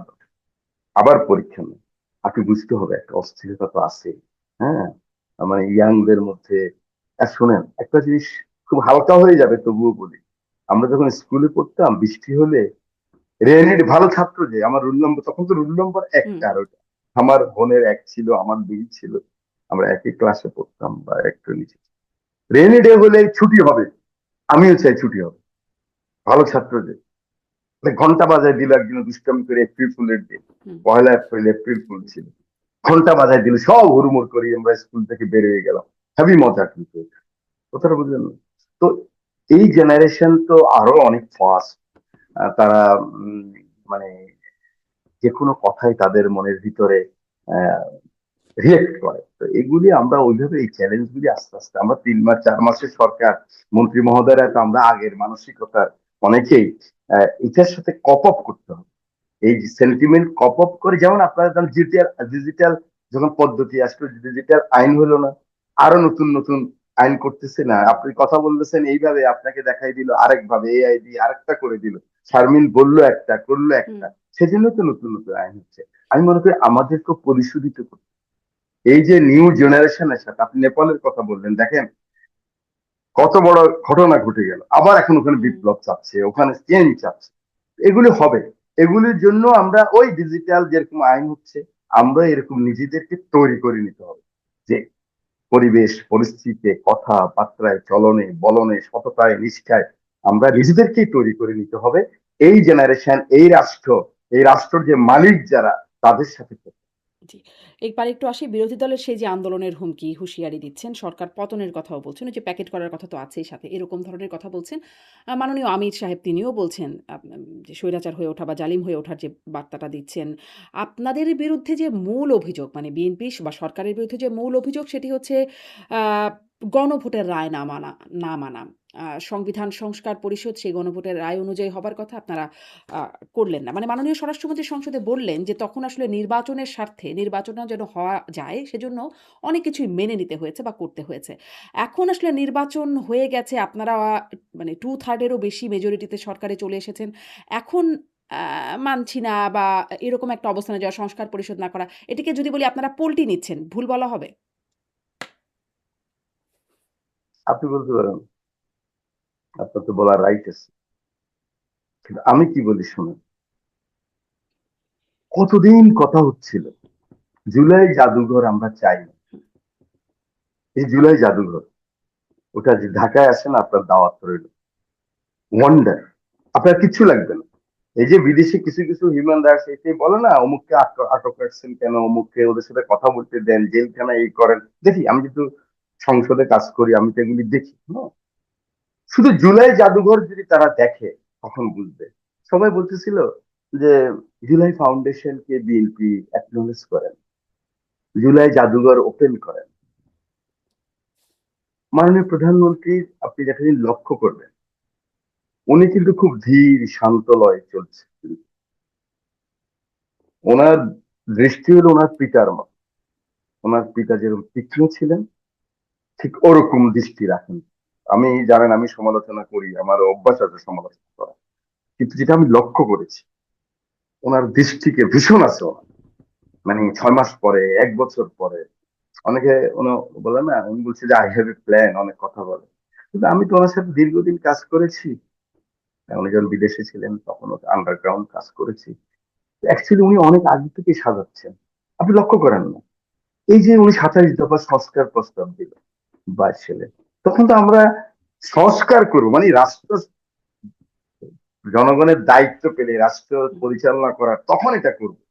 আবার পরীক্ষা নেই। আপনি বুঝতে হবে একটা অস্থিরতা তো আছে। হ্যাঁ, মানে ইয়াংদের মধ্যে। আর শোনেন একটা জিনিস, খুব হালকা হয়ে যাবে তবুও বলি, আমরা যখন স্কুলে পড়তাম বৃষ্টি হলে রেনির ভালো ছাত্র, যে আমার রুল নম্বর, তখন তো রুল নম্বর হুম, একটা, আর ওটা আমার বোনের এক ছিল, আমার দুই ছিল, আমরা একই ক্লাসে পড়তাম বা একটু নিচে। রেনি ডে হলে ছুটি হবে, আমিও চাই ছুটি হবে, ভালো ছাত্র যে। মানে ঘন্টা বাজায় দিল একদিন দুষ্টামি করে, এপ্রিল ফুলের দিন, হুম। 1 এপ্রিল, এপ্রিল ফুল ছিল। ঘন্টা বাজায় দিল, সব হুড়মুড় করি আমরা স্কুল থেকে বেরিয়ে গেলাম। হেভি মজা কিন্তু এটা, কথাটা বুঝলেন না? তো এই জেনারেশন তো আরো অনেক ফাস্ট। তারা উম, মানে যে কোনো কথাই তাদের মনের ভিতরে রিয়েক্ট করে। তো এগুলি আমরা ওইভাবে, এই চ্যালেঞ্জ গুলি আস্তে আস্তে, আমরা 3 মাস 4 মাসের সরকার, মন্ত্রী মহোদয়রা তো আমরা আগের মানসিকতার অনেকেই, এটার সাথে কপ আপ করতে হবে। এই সেন্টিমেন্ট কপ আপ করে, যেমন আপনারা ডিজিটাল ডিজিটাল যখন পদ্ধতি আসলো, ডিজিটাল আইন হলো না, আরো নতুন নতুন আইন করতেছে না, আপনি কথা বলতেছেন এইভাবে, আপনাকে দেখাই দিল আরেক ভাবে, এআই দিয়ে আরেকটা করে দিল, শারমিন বললো একটা করলো হুম। একটা, সেজন্য তো নতুন নতুন আইন হচ্ছে। আমি মনে করি আমাদেরকে পরিশোধিত করতে, এই যে নিউ জেনারেশনের সাথে, আপনি নেপালের কথা বললেন, দেখেন কত বড় ঘটনা ঘটে গেল, আবার এখন ওখানে হুম। বিপ্লব চাচ্ছে, ওখানে চেঞ্জ চাচ্ছে। এগুলি হবে, এগুলির জন্য আমরা ওই ডিজিটাল যেরকম আইন হচ্ছে, আমরা এরকম নিজেদেরকে তৈরি করে নিতে হবে, যে পরিবেশ পরিস্থিতিতে, কথাবার্তায়, চলনে বলনে, সততায় নিষ্ঠায় আমরা নিজেদেরকেই তৈরি করে নিতে হবে। এই জেনারেশন, এই রাষ্ট্রের যে মালিক যারা, তাদের সাথে। জি। এবার একটু আসি বিরোধী দলের সেই যে আন্দোলনের হুমকি, হুঁশিয়ারি দিচ্ছেন, সরকার পতনের কথাও বলছেন, ওই যে প্যাকেট করার কথা তো আছেই সাথে, এরকম ধরনের কথা বলছেন। মাননীয় আমির সাহেব তিনিও বলছেন যে স্বৈরাচার হয়ে ওঠা বা জালিম হয়ে ওঠার যে বার্তাটা দিচ্ছেন। আপনাদের বিরুদ্ধে যে মূল অভিযোগ মানে বিএনপি বা সরকারের বিরুদ্ধে যে মূল অভিযোগ সেটি হচ্ছে আ গণভোটের রায় না মানা। সংবিধান সংস্কার পরিষদ সেই গণভোটের রায় অনুযায়ী হবার কথা আপনারা করলেন না। মানে মাননীয় স্বরাষ্ট্রমন্ত্রী সংসদে বললেন যে তখন আসলে নির্বাচনের স্বার্থে নির্বাচনটা যেন হওয়া যায় সেজন্য অনেক কিছুই মেনে নিতে হয়েছে বা করতে হয়েছে। এখন আসলে নির্বাচন হয়ে গেছে, আপনারা মানে 2/3 এরও বেশি মেজরিটিতে সরকারে চলে এসেছেন। এখন মানছি না বা এরকম একটা অবস্থানে যাওয়া, সংস্কার পরিষদ না করা, এটিকে যদি বলি আপনারা পল্টি নিচ্ছেন, ভুল বলা হবে? আপনি বলতে পারেন, আপনার তো বলার রাইট আছে, কিন্তু আমি কি বলি শুনুন। কতদিন কথা হচ্ছিল জুলাই জাদুঘর আমরা চাই না। এই জুলাই জাদুঘর, ওটা যে ঢাকায় আসেন আপনার দাওয়াত রইল, ওয়ান্ডার, আপনার কিচ্ছু লাগবে না। এই যে বিদেশি কিছু কিছু হিউম্যান রাইটস এটাই বলে না, অমুককে আটক রাখছেন কেন, অমুককে ওদের সাথে কথা বলতে দেন, জেলখানা এই করেন, দেখি আমি কিন্তু সংসদে কাজ করি, আমি তো এগুলি দেখি না। শুধু জুলাই জাদুঘর যদি তারা দেখে তখন বুঝবে। সবাই বলতেছিল যে জুলাই ফাউন্ডেশনকে বিএনপি অ্যাকনোলেজ করেন, জুলাই জাদুঘর ওপেন করেন। মাননীয় প্রধানমন্ত্রী, আপনি যেটা লক্ষ্য করবেন, উনি কিন্তু খুব ধীর শান্ত লয়ে চলছে। ওনার দৃষ্টি হলো ওনার পিতার মতো। ওনার পিতা যেরকম তীক্ষ্ণ ছিলেন, ঠিক ওরকম দৃষ্টি রাখেন। আমি জানেন আমি সমালোচনা করি, আমার অভ্যাস আছে সমালোচনা করা, কিন্তু যেটা আমি লক্ষ্য করেছি, ওনার দৃষ্টিকে ভীষণ আছে ওনার। মানে 6 মাস পরে, 1 বছর পরে, অনেকে বলে না, উনি বলছে যে আই হ্যাভ এ প্ল্যান, অনেক কথা বলে। কিন্তু আমি তো ওনার সাথে দীর্ঘদিন কাজ করেছি। উনি যখন বিদেশে ছিলেন তখনও আন্ডারগ্রাউন্ড কাজ করেছি। অ্যাকচুয়ালি উনি অনেক আগে থেকে সাজাচ্ছেন, আপনি লক্ষ্য করেন না? এই যে উনি 27 দফা সংস্কার প্রস্তাব দিল 22 সালে, তখন তো আমরা সংস্কার করবো মানে রাষ্ট্র, জনগণের দায়িত্ব পেলে রাষ্ট্র পরিচালনা করার, তখন এটা করবো।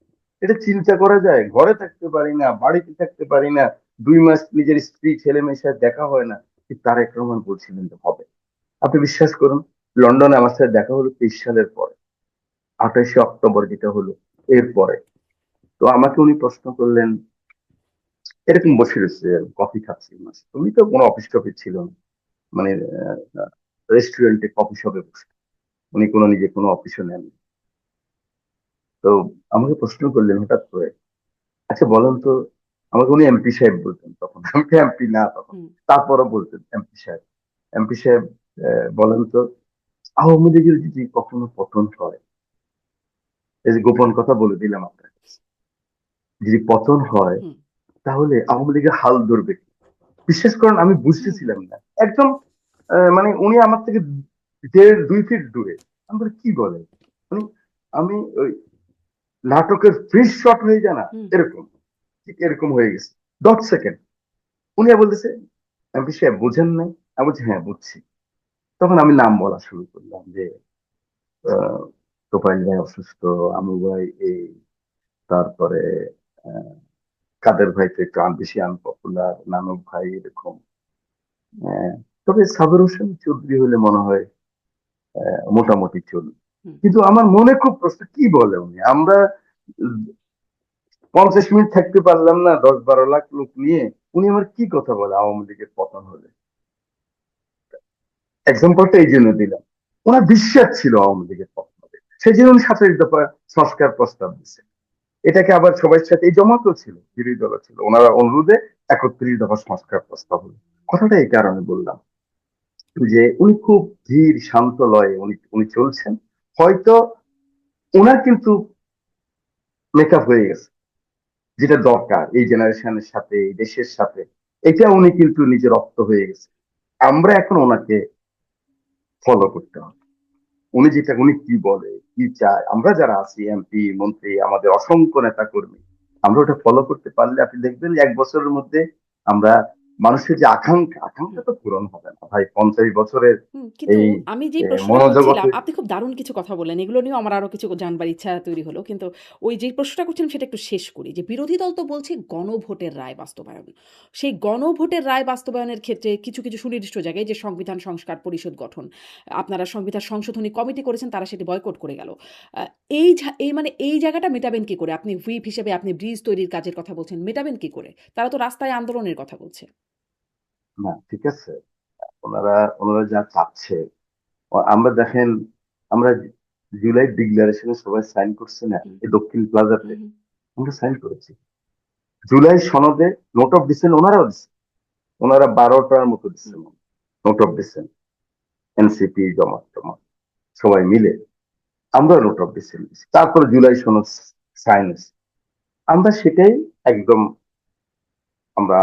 এটা চিন্তা করা যায়? ঘরে থাকতে পারি না, বাড়িতে থাকতে পারি না, 2 মাস নিজের স্ত্রী ছেলে মেয়ের সাথে দেখা হয় না, কিন্তু তারেক রহমান বলছিলেন যে হবে। আপনি বিশ্বাস করুন, লন্ডনে আমার সাথে দেখা হলো 23 সালের পরে, 28 অক্টোবর যেটা হলো এরপরে। তো আমাকে উনি প্রশ্ন করলেন, এরকম বসে রয়েছে, কফি খাচ্ছি, তুমি তো কোনো অফিস টফিস ছিল না, মানে রেস্টুরেন্টে কফি শপে বসে, উনি কোনো নিজে কোনো অফিসও নেন। তো আমাকে প্রশ্ন করলেন হঠাৎ করে, আচ্ছা বলেন তো, আমাকে উনি এমপি সাহেব বলতেন তখন, আমি তো এমপি না তখন, হুম, তারপরও বলতেন এমপি সাহেব। এমপি সাহেব, বলেন তো, আওয়ামী লীগের যদি কখনো পতন হয়, এই যে গোপন কথা বলে দিলাম আপনার কাছে, যদি পতন হয় হুম, তাহলে আওয়ামী লীগের হাল ধরবে কি? বিশ্বাস করেন আমি হুম, হুম, বুঝতেছিলাম না একদম। মানে উনি আমার থেকে 1.5-2 ফিট দূরে। আমি বলি কি বলে, মানে আমি ওই নাটকের ফ্রিজ শট হয়ে যায় না, হুম, এরকম, ঠিক এরকম হয়ে গেছে। 10 সেকেন্ড উনি বলতেছে, এমপি সাহেব বুঝেন নাই? আমি বলছি হ্যাঁ বুঝছি। তখন আমি নাম বলা শুরু করলাম যে আহ, তোফাইল ভাই অসুস্থ, আমু ভাই এই, তারপরে আহ, কাদের ভাই তো একটু বেশি আনপপুলার, নানক ভাই এরকম। তবে সাবের হোসেন চৌধুরী হলে মনে হয় মোটামুটি চলবে। হুম। কিন্তু আমার মনে খুব প্রশ্ন, কি বলে উনি, আমরা 50 মিনিট থাকতে পারলাম না 10-12 লাখ লোক নিয়ে, উনি আমার কি কথা বলে আওয়ামী লীগের পতন হলে। এক্সাম্পলটা এই জন্য দিলাম, ওনার বিশ্বাস ছিল আওয়ামী লীগের পতন হবে, সেই জন্য উনি 27 দফা সংস্কার প্রস্তাব দিচ্ছে। এটাকে আবার সবার সাথে এই জমাতেও ছিল, বিরোধী দল ছিল, ওনারা অনুরোধে 31 দফা সংস্কার প্রস্তাব হলো। কথাটা এই কারণে বললাম যে উনি খুব ধীর শান্ত লয়ে উনি উনি চলছেন। হয়তো ওনার কিন্তু মেকআপ হয়ে গেছে, যেটা দরকার এই জেনারেশনের সাথে, এই দেশের সাথে, এটা উনি কিন্তু নিজের রপ্ত হয়ে গেছে। আমরা এখন ওনাকে ফলো করতে হবে। উনি কি বলে, কি চায়, আমরা যারা আছি এমপি মন্ত্রী, আমাদের অসংখ্য নেতা কর্মী, আমরা ওটা ফলো করতে পারলে আপনি দেখবেন যে 1 বছরের মধ্যে আমরা, মানুষের যে আকাঙ্ক্ষা, আকাঙ্ক্ষা তো পূরণ হবে না ভাই 50 বছরের কিন্তু এই আমি যেই প্রশ্নটা করছিলাম, মনোজগতে। আপনি খুব দারুণ কিছু কথা বললেন। এগুলো নিয়েও আমার আরো কিছু জানবার ইচ্ছা তৈরি হলো। কিন্তু ওই যেই প্রশ্নটা করছিলাম সেটা একটু শেষ করি। যে বিরোধী দল তো বলছে গণভোটের রায় বাস্তবায়ন। সেই গণভোটের রায় বাস্তবায়নের ক্ষেত্রে কিছু, কিছু সুনির্দিষ্ট জায়গায় যে সংবিধান সংস্কার পরিষদ গঠন, আপনারা সংবিধান সংশোধনী কমিটি করেছেন, তারা সেটি বয়কট করে গেল। আ এই মানে এই জায়গাটা মেটাবেন কি করে? আপনি হুইপ হিসেবে আপনি ব্রিজ তৈরির কাজের কথা বলছেন, মেটাবেন কি করে? তারা তো রাস্তায় আন্দোলনের কথা বলছে। না ঠিক আছে, ওনারা ওনারা যা চাচ্ছে, আমরা দেখেন, আমরা জুলাই ডিক্লারেশনে সবাই সাইন করছি না, হুম, এই দক্ষিণ প্লাজাতে হুম, আমরা সাইন করেছি। জুলাই সনদে নোট অফ ডিসেন্ট ওনারাও দিচ্ছে, ওনারা 12টার মতো দিচ্ছে হুম, নোট অফ ডিসেন্ট, এনসিপি জমা টমা সবাই মিলে আমরা নোট অফ ডিসেন্ট দিচ্ছি, তারপরে জুলাই সনদ সাইন হয়েছে। আমরা সেটাই একদম আমরা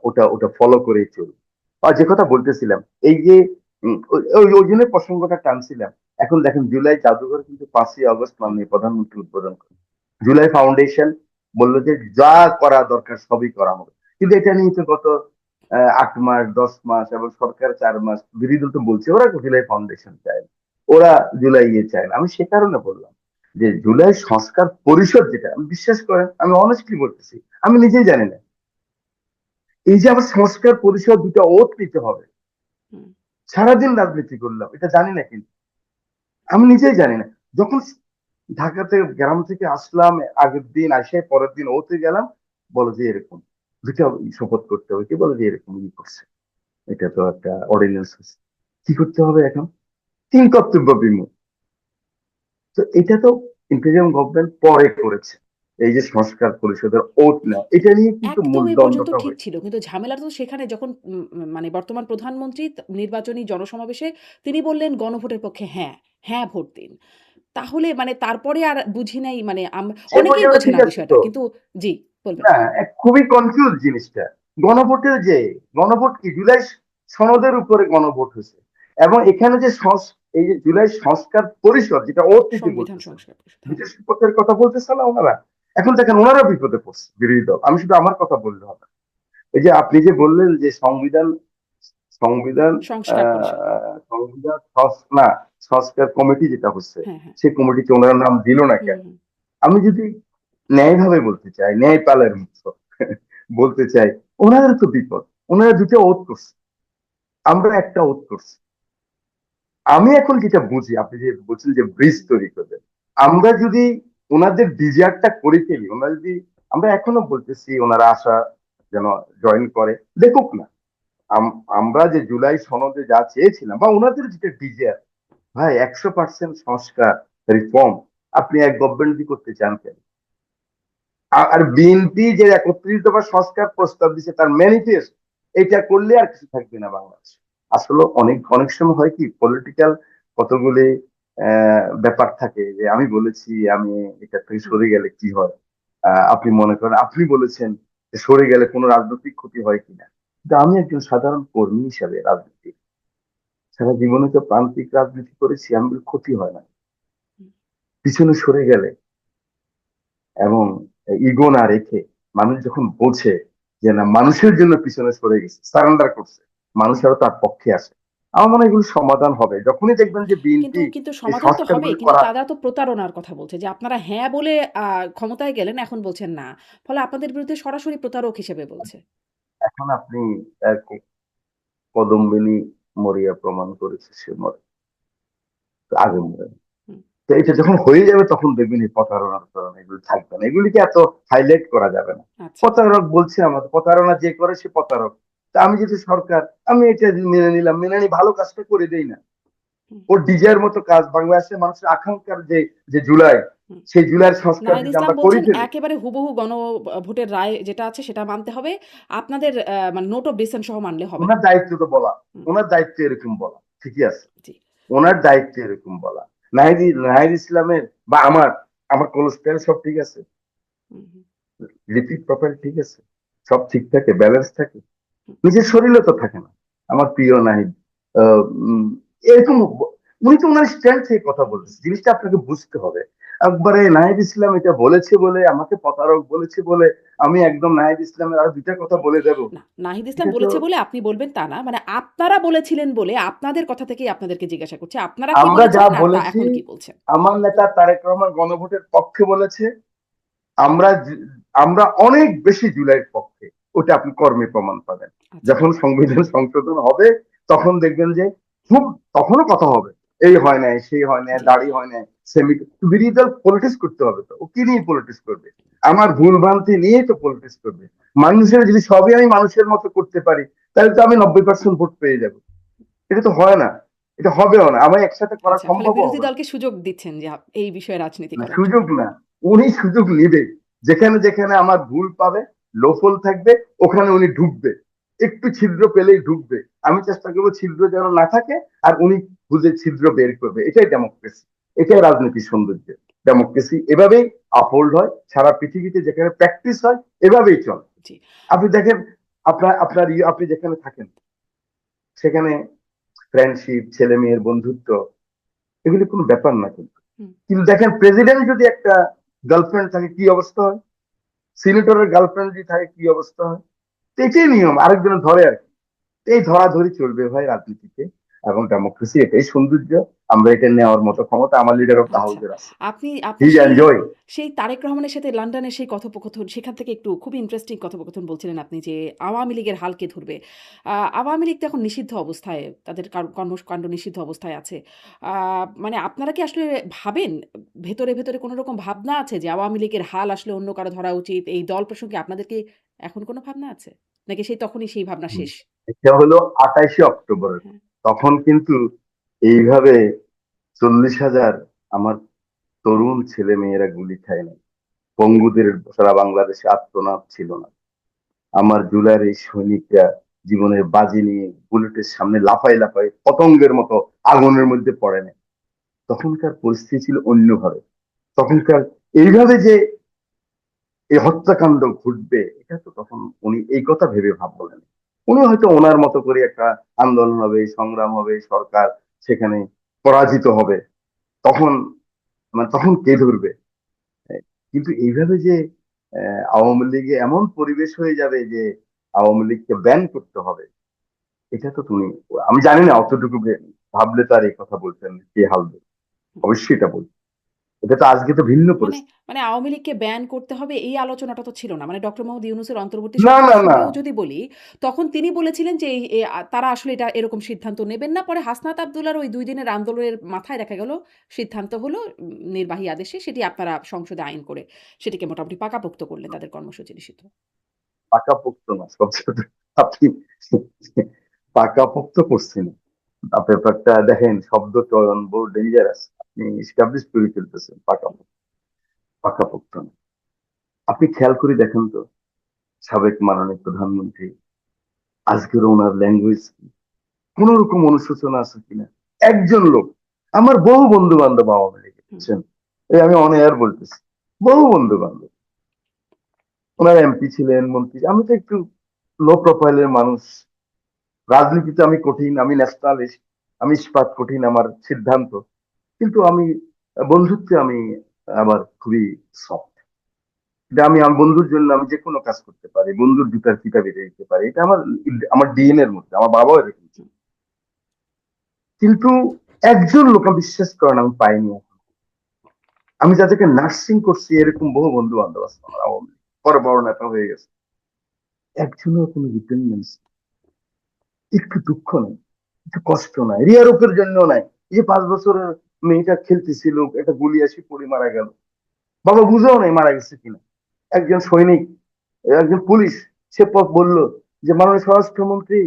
ওটা ওটা ফলো করেই চলি। আর যে কথা বলতেছিলাম, এই যে ওই ওই জন্য প্রসঙ্গটা টানছিলাম। এখন দেখেন জুলাই জাদুঘর কিন্তু 5ই আগস্ট হুম, মাননীয় প্রধানমন্ত্রী উদ্বোধন করেন। জুলাই ফাউন্ডেশন বললো যে যা করা দরকার সবই করা হবে, কিন্তু এটা নিয়ে তো গত 8 মাস 10 মাস এবং সরকার 4 মাস বিরোধী দল তো বলছে ওরা জুলাই ফাউন্ডেশন চায় না, ওরা জুলাই ইয়ে চায় না। আমি সে কারণে বললাম যে জুলাই সংস্কার পরিষদ যেটা, আমি বিশ্বাস করেন আমি অনেস্টলি বলতেছি, আমি নিজেই জানি না এই যে আমার সংস্কার পরিষদ দুটা ওত নিতে হবে। হুম, সারাদিন রাজনীতি করলাম, এটা জানি না, কিন্তু আমি নিজেই জানি না। যখন ঢাকাতে গ্রাম থেকে আসলাম, আগের দিন আসে পরের দিন ওতে গেলাম, বলো যে এরকম দুটা শপথ করতে হবে, কি বলে যে এরকম ই করছে, এটা তো একটা অর্ডিন্যান্স হচ্ছে, কি করতে হবে এখন, তিন কর্তব্য বিমূল। তো এটা তো ইন্টেরিয়ম গভর্নমেন্ট পরে করেছে, এই যে সংস্কার পরিষদের ওট নেওয়া, এটা নিয়ে কিন্তু একদম মূল এই পর্যন্ত দ্বন্দ্বটা ঠিক হয়েছে। ছিল। কিন্তু ঝামেলাটা তো সেখানে যখন মানে বর্তমান প্রধানমন্ত্রী নির্বাচনী জনসমাবেশে তিনি বললেন গণভোটের পক্ষে হ্যাঁ, হ্যাঁ ভোট দিন। তাহলে মানে তারপরে আর বুঝি নাই মানে সে অনেকেই পর্যন্ত বোঝে ঠিক না আছে বিষয়টা। তো, কিন্তু জি, বলবেন। না খুবই কনফিউজ জিনিসটা। গণভোটের যে গণভোট কি, জুলাই সনদের উপরে গণভোট হয়েছে, এবং এখানে যে এই যে জুলাই সংস্কার পরিষদ যেটা অতীতে সংবিধান বলতেছেন, সংস্কার পরিষদ, হ্যাঁ। ব্রিটিশ পক্ষের কথা বলতেছে না ওনারা, এখন দেখেন ওনারা বিপদে পড়ছে বিরোধী দল। আমি শুধু আমার কথা বললে হবে, এই যে আপনি যে বললেন যে সংবিধান সংবিধান সংস্কার পরিষদ। সংবিধান না, সংস্কার কমিটি যেটা হচ্ছে, হ্যাঁ, হ্যাঁ। সেই কমিটিতে ওনারা নাম দিল না হুম, কেন? হুম। আমি যদি ন্যায়ভাবে বলতে চাই, ন্যায় পালের মতো বলতে চাই, ওনাদের তো বিপদ, ওনারা দুটো ওত করছে, আমরা একটা ওত করছি। আমি এখন যেটা বুঝি, আপনি যে বলছেন যে ব্রিজ তৈরি করবেন, আমরা যদি ওনাদের ডিজায়ারটা করে ফেলি, ওনারা যদি, আমরা এখনো বলতেছি ওনারা আসা যেন জয়েন করে, দেখুক না। আমরা যে জুলাই সনদে যা চেয়েছিলাম বা ওনাদের যেটা ডিজায়ার, ভাই 100% সংস্কার রিফর্ম আপনি এক গভর্নমেন্ট দিয়ে করতে চান কেন? আর বিএনপি যে 31 দফা সংস্কার প্রস্তাব দিচ্ছে তার ম্যানিফেস্ট, এটা করলে আর কিছু থাকবে না বাংলাদেশ। আসলে অনেক অনেক সময় হয় কি, পলিটিক্যাল কতগুলি ব্যাপার থাকে, যে আমি বলেছি আমি এটা থেকে হুম, সরে গেলে কি হয়, আপনি মনে করেন আপনি বলেছেন যে সরে গেলে কোনো রাজনৈতিক ক্ষতি হয় কিনা, কিন্তু আমি একজন সাধারণ কর্মী হিসাবে রাজনীতি সারা জীবনে তো প্রান্তিক রাজনীতি করেছি, আমি বলি ক্ষতি হয় না হুম। পিছনে সরে গেলে, এবং ইগো না রেখে মানুষ যখন বোঝে যে না মানুষের জন্য পিছনে সরে গেছে, সারেন্ডার করছে, মানুষ আরো তার পক্ষে আসে। আমার মনে হয় এগুলো সমাধান হবে যখনই দেখবেন যে কিন্তু বিএনপি কিন্তু এই সমাধান তো হবেই। সংস্কারগুলি কিন্তু করা। তারা তো প্রতারণার কথা বলছে যে আপনারা হ্যাঁ বলে ক্ষমতায় গেলেন, এখন বলছেন না। ফলে আপনাদের বিরুদ্ধে সরাসরি প্রতারক হিসেবে বলছে। এখন আপনি আহ, কদম্বিনী মরিয়া প্রমাণ করেছে, সে মরে, তো আগে মরে না। হুম, তো এটা যখন হয়ে যাবে তখন দেখবেন এই প্রতারণার কারণে এগুলো থাকবে না, এগুলিকে এত হাইলাইট করা যাবে না। আচ্ছা। প্রতারক বলছে, আমাদের প্রতারণা যে করে সে প্রতারক। তা আমি যদি সরকার, আমি এটা মেনে নিলাম, মেনে নিয়ে ভালো কাজটা করে দেই না, হুম, ওর ডিজায়ের মতো কাজ, বাংলাদেশের মানুষের আকাঙ্ক্ষার যে যে জুলাই, হুম। সেই জুলাইয়ের সংস্কার নাহিদ যদি ইসলাম আমরা করে বলছেন ফেলি, একেবারে হুবহু ভোটের রায় যেটা আছে সেটা মানতে হবে। আপনাদের মানে নোট অফ ডিসেন্ট সহ মানলে হবে না। ওনার দায়িত্ব তো বলা, হুম, ওনার দায়িত্ব এরকম বলা, ঠিকই আছে, জি। ওনার দায়িত্ব এরকম বলা। নাহিদ ইসলামের বা আমার আমার কোলেস্টেরল সব ঠিক আছে, হুম, হুম, লিপিড প্রোফাইল ঠিক আছে, সব ঠিক থাকে, ব্যালেন্স থাকে, হুম। নিজের শরীরও তো থাকে না। আমার প্রিয় নাহিদ আহ, উম, এরকম উনি তো ওনার স্ট্যান্ড থেকে কথা বলতেছে, জিনিসটা আপনাকে বুঝতে হবে। একবারে নাহিদ ইসলাম এটা বলেছে বলে, আমাকে প্রতারক বলেছে বলে আমি একদম নাহিদ ইসলামের আর দুইটা কথা বলে দেব, না, নাহিদ ইসলাম এটা তো। বলেছে বলে আপনি বলবেন তা না। মানে আপনারা বলেছিলেন বলে আপনাদের কথা থেকেই আপনাদেরকে জিজ্ঞাসা করছি। আপনারা কি আমরা যা বলেছিলেন আর তা বলেছি, এখন কি বলছেন? আমার নেতা তারেক রহমান গণভোটের পক্ষে বলেছে, আমরা আমরা অনেক বেশি জুলাইয়ের পক্ষে, ওটা আপনি কর্মে প্রমাণ পাবেন। আচ্ছা। যখন সংবিধান সংশোধন হবে তখন দেখবেন যে খুব, তখনও কথা হবে, এই হয় নাই সেই হয় নাই জি। দাড়ি হয় নাই সেমি, বিরোধী দল পলিটিক্স করতে হবে, তো ও কি নিয়ে পলিটিক্স করবে? আমার ভুল ভ্রান্তি নিয়ে তো পলিটিক্স করবে। মানুষের যদি সবই আমি মানুষের মতো করতে পারি, তাহলে তো আমি 90% ভোট পেয়ে যাব। এটা তো হয় না, এটা হবেও না, আমার একসাথে করা আচ্ছা, ফলে সম্ভবও বিরোধী হবে না। দলকে সুযোগ দিচ্ছেন যে এই বিষয়ে রাজনীতি না, করার জন্য। সুযোগ না, উনি সুযোগ নিবে। যেখানে যেখানে আমার ভুল পাবে, লোফল থাকবে, ওখানে উনি ঢুকবে, একটু ছিদ্র পেলেই ঢুকবে। আমি চেষ্টা করবো ছিদ্র যেন না থাকে, আর উনি খুঁজে ছিদ্র বের করবে। এটাই ডেমোক্রেসি, এটাই রাজনীতির সৌন্দর্য। ডেমোক্রেসি এভাবেই আপহোল্ড হয় সারা পৃথিবীতে, যেখানে প্র্যাকটিস হয় এভাবেই চলে। জি। আপনি দেখেন, আপনি যেখানে থাকেন সেখানে ফ্রেন্ডশিপ, ছেলে মেয়ের বন্ধুত্ব, এগুলি কোনো ব্যাপার না কিন্তু। হুম। কিন্তু দেখেন, প্রেসিডেন্ট যদি একটা গার্লফ্রেন্ড থাকে কি অবস্থা হয়, সিনেটরের গার্লফ্রেন্ড যদি থাকে কি অবস্থা হয়। তো এটাই নিয়ম, আরেকজনে ধরে আর কি। এই ধরাধরি চলবে ভাই রাজনীতিতে, এবং ডেমোক্রেসি এটাই সৌন্দর্য। আমরা এটা নেওয়ার মতো ক্ষমতা আমার লিডার অফ দা আচ্ছা। হাউসের আছে। আপনি হি আপনার সেই এনজয়। সেই তারেক রহমানের সাথে লন্ডনের সেই কথোপকথন, সেখান থেকে একটু খুবই ইন্টারেস্টিং কথোপকথন বলছিলেন আপনি যে, আওয়ামী লীগের হাল কে ধরবে? আওয়ামী লীগ তো এখন নিষিদ্ধ অবস্থায়, তাদের কর্মকাণ্ড নিষিদ্ধ অবস্থায় আছে। আ মানে আপনারা কি আসলে ভাবেন, ভেতরে, ভেতরে কোনো রকম ভাবনা আছে যে আওয়ামী লীগের হাল আসলে অন্য কারো ধরা উচিত? এই দল প্রসঙ্গে আপনাদের কি এখন কোনো ভাবনা আছে? নাকি সেই তখনই সেই ভাবনা শেষ? এটা হলো 28শে অক্টোবর। হ্যাঁ। তখন কিন্তু এইভাবে 40,000 আমার তরুণ ছেলে মেয়েরা গুলি খায় নাই। পঙ্গুদের সারা বাংলাদেশে আত্মনাদ ছিল না। আমার জুলাইয়ের এই সৈনিকরা জীবনের বাজি নিয়ে বুলেটের সামনে লাফায় লাফায় পতঙ্গের মতো আগুনের মধ্যে পড়ে না। তখনকার পরিস্থিতি ছিল অন্যভাবে। তখনকার এইভাবে যে এই হত্যাকাণ্ড ঘটবে, এটা তো তখন উনি এই কথা ভেবে ভাব বলেন। উনি হয়তো ওনার মতো করে একটা আন্দোলন হবে, সংগ্রাম হবে, সরকার সেখানে পরাজিত হবে, তখন তখন কে ধরবে? কিন্তু এইভাবে যে আওয়ামী লীগে এমন পরিবেশ হয়ে যাবে যে আওয়ামী লীগকে ব্যান করতে হবে, এটা তো তুমি, আমি জানি না অতটুকু ভাবলে তো আর এই কথা বলতেন না, কে হালবে, অবশ্যই এটা বলতেন। এটা তো আজকে তো ভিন্ন মানে পরিস্থিতি। মানে আওয়ামী লীগকে ব্যান করতে হবে এই আলোচনাটা তো ছিল না। মানে ডক্টর মোহাম্মদ ইউনূসের অন্তর্বর্তী না, সরকার না, না। প্রসঙ্গেও যদি বলি, তখন তিনি বলেছিলেন যে তারা আসলে এটা এরকম সিদ্ধান্ত নেবেন না। পরে হাসনাত আব্দুল্লাহর ওই ২ দিনের আন্দোলনের মাথায় দেখা গেল সিদ্ধান্ত হলো নির্বাহী আদেশে সেটি আপনারা সংসদে আইন করে সেটিকে মোটামুটি পাকাপোক্ত করলেন, তাদের কর্মসূচি নিষিদ্ধ। পাকাপোক্ত না, সবচেয়ে আপনি পাকাপোক্ত করছেন। ব্যাপারটা দেখেন, শব্দ চয়ন বহু ডেঞ্জারাস। আপনি এস্টাবলিশ করে ফেলতেছেন। পাকাপোক্ত না। আপনি খেয়াল করে দেখেন তো, সাবেক মাননীয় প্রধানমন্ত্রী, আজকের ওনার ল্যাঙ্গুয়েজ কি, কোন রকম অনুশোচনা আছে কিনা? একজন লোক, আমার বহু বন্ধু বান্ধব আওয়ামী লীগে, হুম। বুঝছেন? এই আমি অন এয়ার বলতেছি, বহু বন্ধু বান্ধব ওনার এমপি ছিলেন, মন্ত্রী। আমি তো একটু লো প্রোফাইলের মানুষ। রাজনীতিতে আমি কঠিন, আমি ন্যাশনালিস্ট, আমি ইস্পাত কঠিন আমার সিদ্ধান্ত। কিন্তু আমি বন্ধুত্বে আমি আবার খুবই সফট। এটা আমি আমার বন্ধুর জন্য আমি যে কোনো কাজ করতে পারি, বন্ধুর জুতার ফিতা বেঁধে দিতে পারি। এটা আমার আমার ডিএনএ এর মধ্যে, আমার বাবাও এরকম ছিল। কিন্তু একজন লোক আমি বিশ্বাস করেন আমি পাইনি এখন। আমি যাদেরকে নার্সিং করছি এরকম বহু বন্ধু বান্ধব আছে আমার আওয়ামী লীগ, পরে বড় নেতা হয়ে গেছে, একজনের কোনো রিপেন্ডেন্স, একটু দুঃখ নেই, একটু কষ্ট নাই, রিয়ারোপের জন্য নাই। এই যে 5 বছরের মেয়েটা খেলতেছিল, একটা গুলি আসি পড়ে মারা গেল, বাবা বুঝেও নাই মারা গেছে কিনা। একজন সৈনিক, একজন পুলিশ, সে বললো যে মাননীয় স্বরাষ্ট্রমন্ত্রী,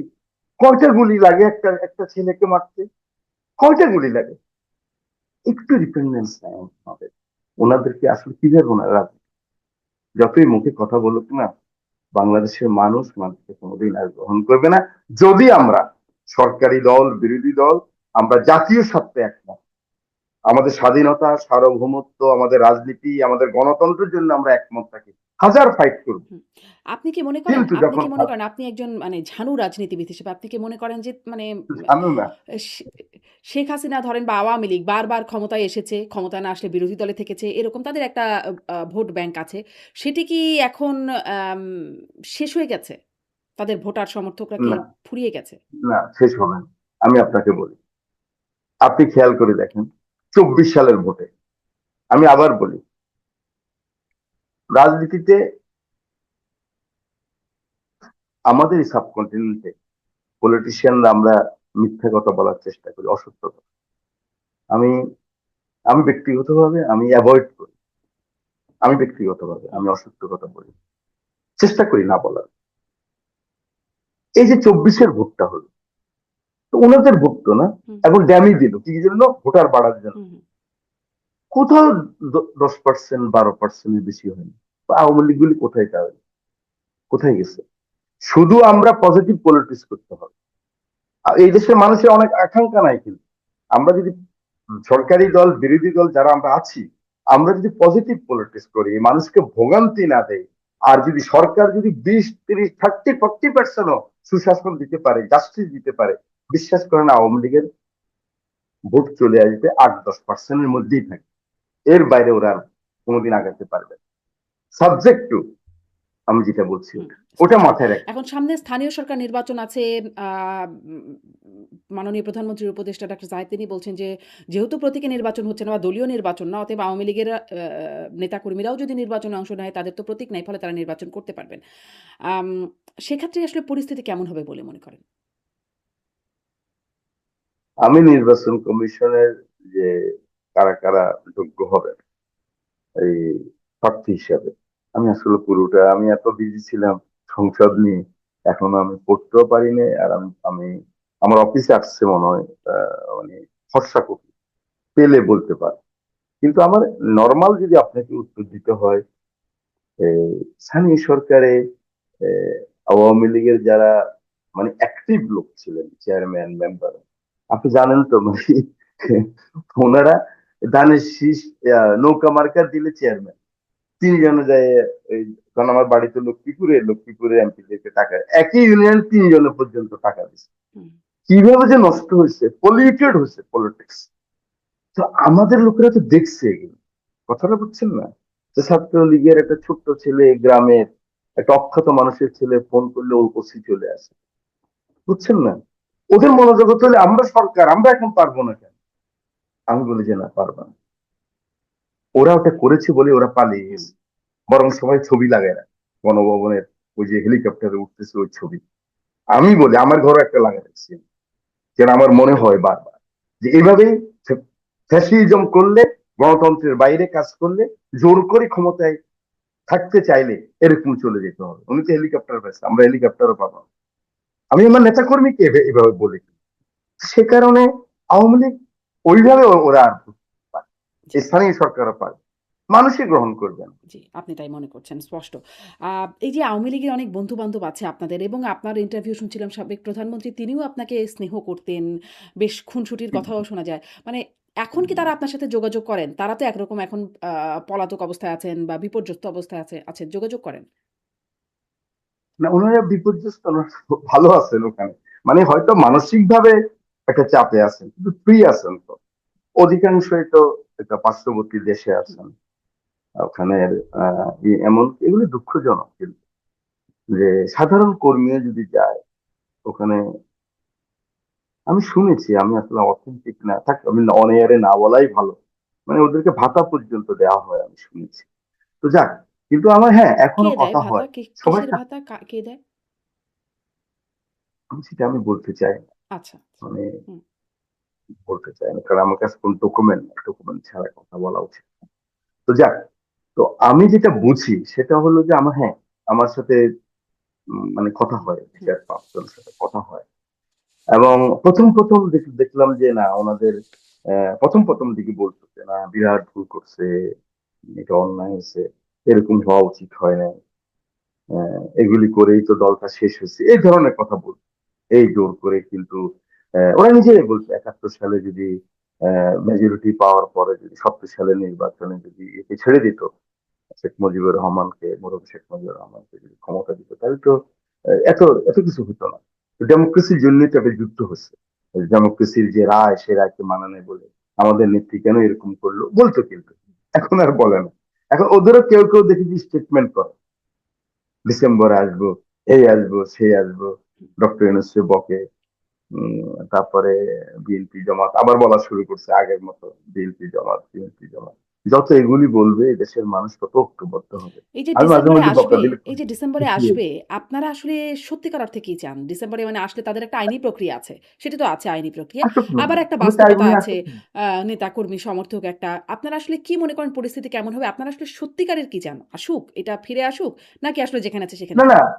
কয়টা গুলি লাগে একটা একটা ছেলেকে মারতে? কয়টা গুলি লাগে? একটু ডিপেন্ডেন্স নাই আমাদের। ওনাদেরকে আসলে কিভাবে ওনারা, যতই মুখে কথা বলুক না, বাংলাদেশের মানুষকে কোনোদিন আর গ্রহণ করবে না। যদি আমরা সরকারি দল, বিরোধী দল, আমরা জাতীয় স্বার্থে একমত, আমাদের স্বাধীনতা, সার্বভৌমত্ব, আমাদের রাজনীতি, আমাদের গণতন্ত্রের জন্য আমরা একমত থাকি, হাজার ফাইট করব। হুম। আপনি কি মনে করেন কিন্তু আপনি যখন কি মনে করেন আপনি একজন মানে ঝানু রাজনীতিবিদ হিসেবে আপনি কি মনে করেন যে মানে জানো না, শে শেখ হাসিনা ধরেন বা আওয়ামী লীগ বারবার ক্ষমতায় এসেছে, ক্ষমতায় না আসলে বিরোধী দলে থেকেছে, এরকম তাদের একটা ভোট ব্যাংক আছে। সেটি কি এখন আম শেষ হয়ে গেছে? তাদের ভোটার সমর্থকরা কি না, ফুরিয়ে গেছে? না, শেষ হবে না। আমি আপনাকে বলি, আপনি খেয়াল করে দেখেন 24 সালের ভোটে, আমি আবার বলি, রাজনীতিতে আমাদের এই সাবকন্টিনেন্টে পলিটিশিয়ানরা আমরা মিথ্যা কথা বলার চেষ্টা করি, অসত্য কথা। আমি আমি ব্যক্তিগতভাবে আমি অ্যাভয়েড করি। আমি হুম, অসত্য কথা বলি, চেষ্টা করি না বলার। এই যে 24-এর ভোটটা হলো, তো ওনাদের ভোট তো না, হুম এবং ড্যামি দিল কি জন্য? ভোটার বাড়ার জন্য। হুম হুম। কোথাও 10%, 12%-এর বেশি হয়নি। বা আওয়ামী লীগ গুলি কোথায় যাবে, কোথায় গেছে? শুধু আমরা পজিটিভ পলিটিক্স করতে হবে। আর এই দেশের মানুষের অনেক আকাঙ্ক্ষা নাই, কিন্তু আমরা যদি সরকারি দল, বিরোধী দল যারা আমরা আছি, আমরা যদি পজিটিভ পলিটিক্স করি, মানুষকে ভোগান্তি না দেয়, আর যদি সরকার যদি 20, 30, 40, 50%ও সুশাসন দিতে পারে, জাস্টিস দিতে পারে, বিশ্বাস করেন আওয়ামী লীগের ভোট চলে আসবে 8-10%-এর মধ্যেই থাকে। এর বাইরে ওরা আর কোনোদিন আগাতে পারবে, সাবজেক্ট টু আমি যেটা বলছি হুম, ওটা ওটা স্পষ্ট। মাথায় রাখতে এখন হবে। সামনে স্থানীয় সরকার নির্বাচন আছে। আ মাননীয় প্রধানমন্ত্রীর উপদেষ্টা ডক্টর জাহিদ তিনি বলছেন যে, যেহেতু প্রতীকী নির্বাচন হচ্ছে না বা দলীয় নির্বাচন না, অতএব আওয়ামী লীগের নেতাকর্মীরাও যদি নির্বাচনে অংশ নেয়, তাদের তো প্রতীক নাই, ফলে তারা নির্বাচন করতে পারবেন। আম সেক্ষেত্রে আসলে পরিস্থিতি কেমন হবে বলে মনে করেন? আমি নির্বাচন কমিশনের যে কারা কারা যোগ্য হবে এই প্রার্থী হিসাবে, আমি আসলে পুরোটা, আমি এত বিজি ছিলাম সংসদ নিয়ে, এখনো আমি পড়তেও পারিনি। আর আমি আমার অফিসে আসছে মনে হয় মানে ফর্সা কপি পেলে বলতে পারি। কিন্তু আমার নর্মাল যদি আপনাকে উত্তর দিতে হয়, এই স্থানীয় সরকারে আওয়ামী লীগের যারা মানে অ্যাক্টিভ লোক ছিলেন, চেয়ারম্যান, মেম্বার, আপনি জানেন তো মানে ওনারা ধানের শীষ, নৌকা মার্কা দিলে চেয়ারম্যান, 3 জনে যায়। এই কারণ আমার বাড়ি তো লক্ষ্মীপুরে এমপিদেরকে টাকা, একই ইউনিয়ন 3 জনে পর্যন্ত টাকা দিচ্ছে। হুম, কিভাবে যে নষ্ট হয়েছে, পলিউটেড হয়েছে পলিটিক্স। তো আমাদের লোকেরা তো দেখছে এগুলো, কথাটা বুঝছেন না? যে ছাত্রলীগের একটা ছোট্ট ছেলে, গ্রামের একটা অক্ষত মানুষের ছেলে ফোন করলে ওসি চলে আসে, বুঝছেন না? ওদের মনোজগত হলে আমরা সরকার, আমরা এখন পারবো না কেন? আমি বলি যে না, পারবো না। ওরা ওটা করেছে বলে ওরা পালিয়ে হুম। গেছে। বরং সবাই ছবি লাগায় না গণভবনের, ওই যে হেলিকপ্টারে উঠতেছে ওই ছবি। আমি বলি আমার ঘরে একটা লাগাই রাখছি, যেন আমার মনে হয় বারবার যে এইভাবেই ফ্যাসিজম করলে, গণতন্ত্রের বাইরে কাজ করলে, জোর করে ক্ষমতায় থাকতে চাইলে এরকম চলে যেতে হবে। উনি তো হেলিকপ্টার পাইছে, আমরা হেলিকপ্টারও পাবো না। আমি আমার নেতা কর্মীকে এভাবে বলি। সে কারণে আওয়ামী লীগ ওইভাবে ওরা আর পারে, জি, স্থানীয় সরকারও পারে, মানুষই গ্রহণ করবেন। জি, আপনি তাই মনে করছেন, স্পষ্ট। এই যে আওয়ামী লীগের অনেক বন্ধু-বান্ধব আছে আপনাদের এবং আপনার ইন্টারভিউ শুনছিলাম সাবেক প্রধানমন্ত্রী তিনিও আপনাকে স্নেহ করতেন। বেশ খুনসুটির কথাও শোনা যায়। মানে এখন কি তারা আপনার সাথে যোগাযোগ করেন? তারা তো একরকম এখন আ পলাতক অবস্থায় আছেন বা বিপর্যস্ত অবস্থায় আছেন। যোগাযোগ করেন? না, ওনারা বিপর্যস্ত না, ভালো আছেন ওখানে। মানে হয়তো মানসিক ভাবে একটা চাপে আছেন, কিন্তু ফ্রি আছেন তো। অধিকাংশই তো একটা পার্শ্ববর্তী দেশে আছেন, ওখানে এমন এগুলি দুঃখজনক, কিন্তু যে সাধারণ কর্মীও যদি যায় ওখানে, আমি শুনেছি, আমি আসলে অথেন্টিক না থাক, আমি অন এয়ারে না বলাই ভালো, মানে ওদেরকে ভাতা পর্যন্ত দেওয়া হয় আমি শুনেছি। তো যাক, কিন্তু আমার হ্যাঁ কে এখনো দেয় কথা ভাতা? হয় সবাই কিসের ভাতা? কে দেয়? আমি সেটা আমি বলতে চাই না, আচ্ছা, আচ্ছা। মানে হুম, বলতে চাই না, কারণ আমার কাছে কোন ডকুমেন্ট ছাড়া কথা বলা উচিত না। তো যাক, তো আমি যেটা বুঝি সেটা হলো যে আমার, হ্যাঁ, আমার সাথে মানে কথা হুম, হয়, হুম, বিচার প্রাপ্তর সাথে কথা হয়। এবং প্রথম প্রথম দেখলাম যে না ওনাদের প্রথম প্রথম দিকে বলতো যে না বিরাট ভুল করছে, এটা অন্যায় হয়েছে, এরকম হওয়া উচিত হয় না, এগুলি করেই তো দলটা শেষ হয়েছে, এই ধরনের কথা বলতো। এই জোর করে কিন্তু ওরা নিজেরাই বলতো 71 সালে যদি মেজরিটি পাওয়ার পরে যদি 70 সালে নির্বাচনে যদি একে ছেড়ে দিত, শেখ মুজিবুর রহমানকে, মুরব্বী শেখ মুজিবুর রহমানকে যদি ক্ষমতা দিত, তাহলে তো এত এত কিছু হতো না। ডেমোক্রেসির জন্য তো একটা যুদ্ধ হচ্ছে, ডেমোক্রেসির যে রায় সে রায়কে মানা নেই বলে আমাদের নেত্রী কেন এরকম করলো বলতো, কিন্তু এখন আর বলে না। এখন ওদেরও কেউ কেউ দেখেছি স্টেটমেন্ট করে, ডিসেম্বরে আসবো, এই আসবো, সেই আসবো, ডক্টর ইউনূস বকে। তারপরে বিএনপি জামাত আবার বলা শুরু করছে আগের মতো, বিএনপি জামাত যত এগুলি বলবে দেশের মানুষ তত ঐক্যবদ্ধ হবে। এই যে আমি মাঝে ডিসেম্বরে মধ্যে আসবে, বকা দিলে এই যে ডিসেম্বরে খুশি হই। আসবে, আপনারা আসলে সত্যিকার অর্থে কি চান? ডিসেম্বরে মানে আসলে তাদের একটা আইনি প্রক্রিয়া আছে। সেটা তো আছে আইনি প্রক্রিয়া। আসুক না, আবার একটা আমি চাই বাস্তবতা উনি আছে। আসুক না। নেতা-কর্মী সমর্থক একটা। আপনারা আসলে কি মনে করেন পরিস্থিতি কেমন হবে? আপনারা আসলে সত্যিকারের কি চান? আসুক, এটা ফিরে আসুক? নাকি আসলে যেখানে আছে সেখানে না না, থাকুক?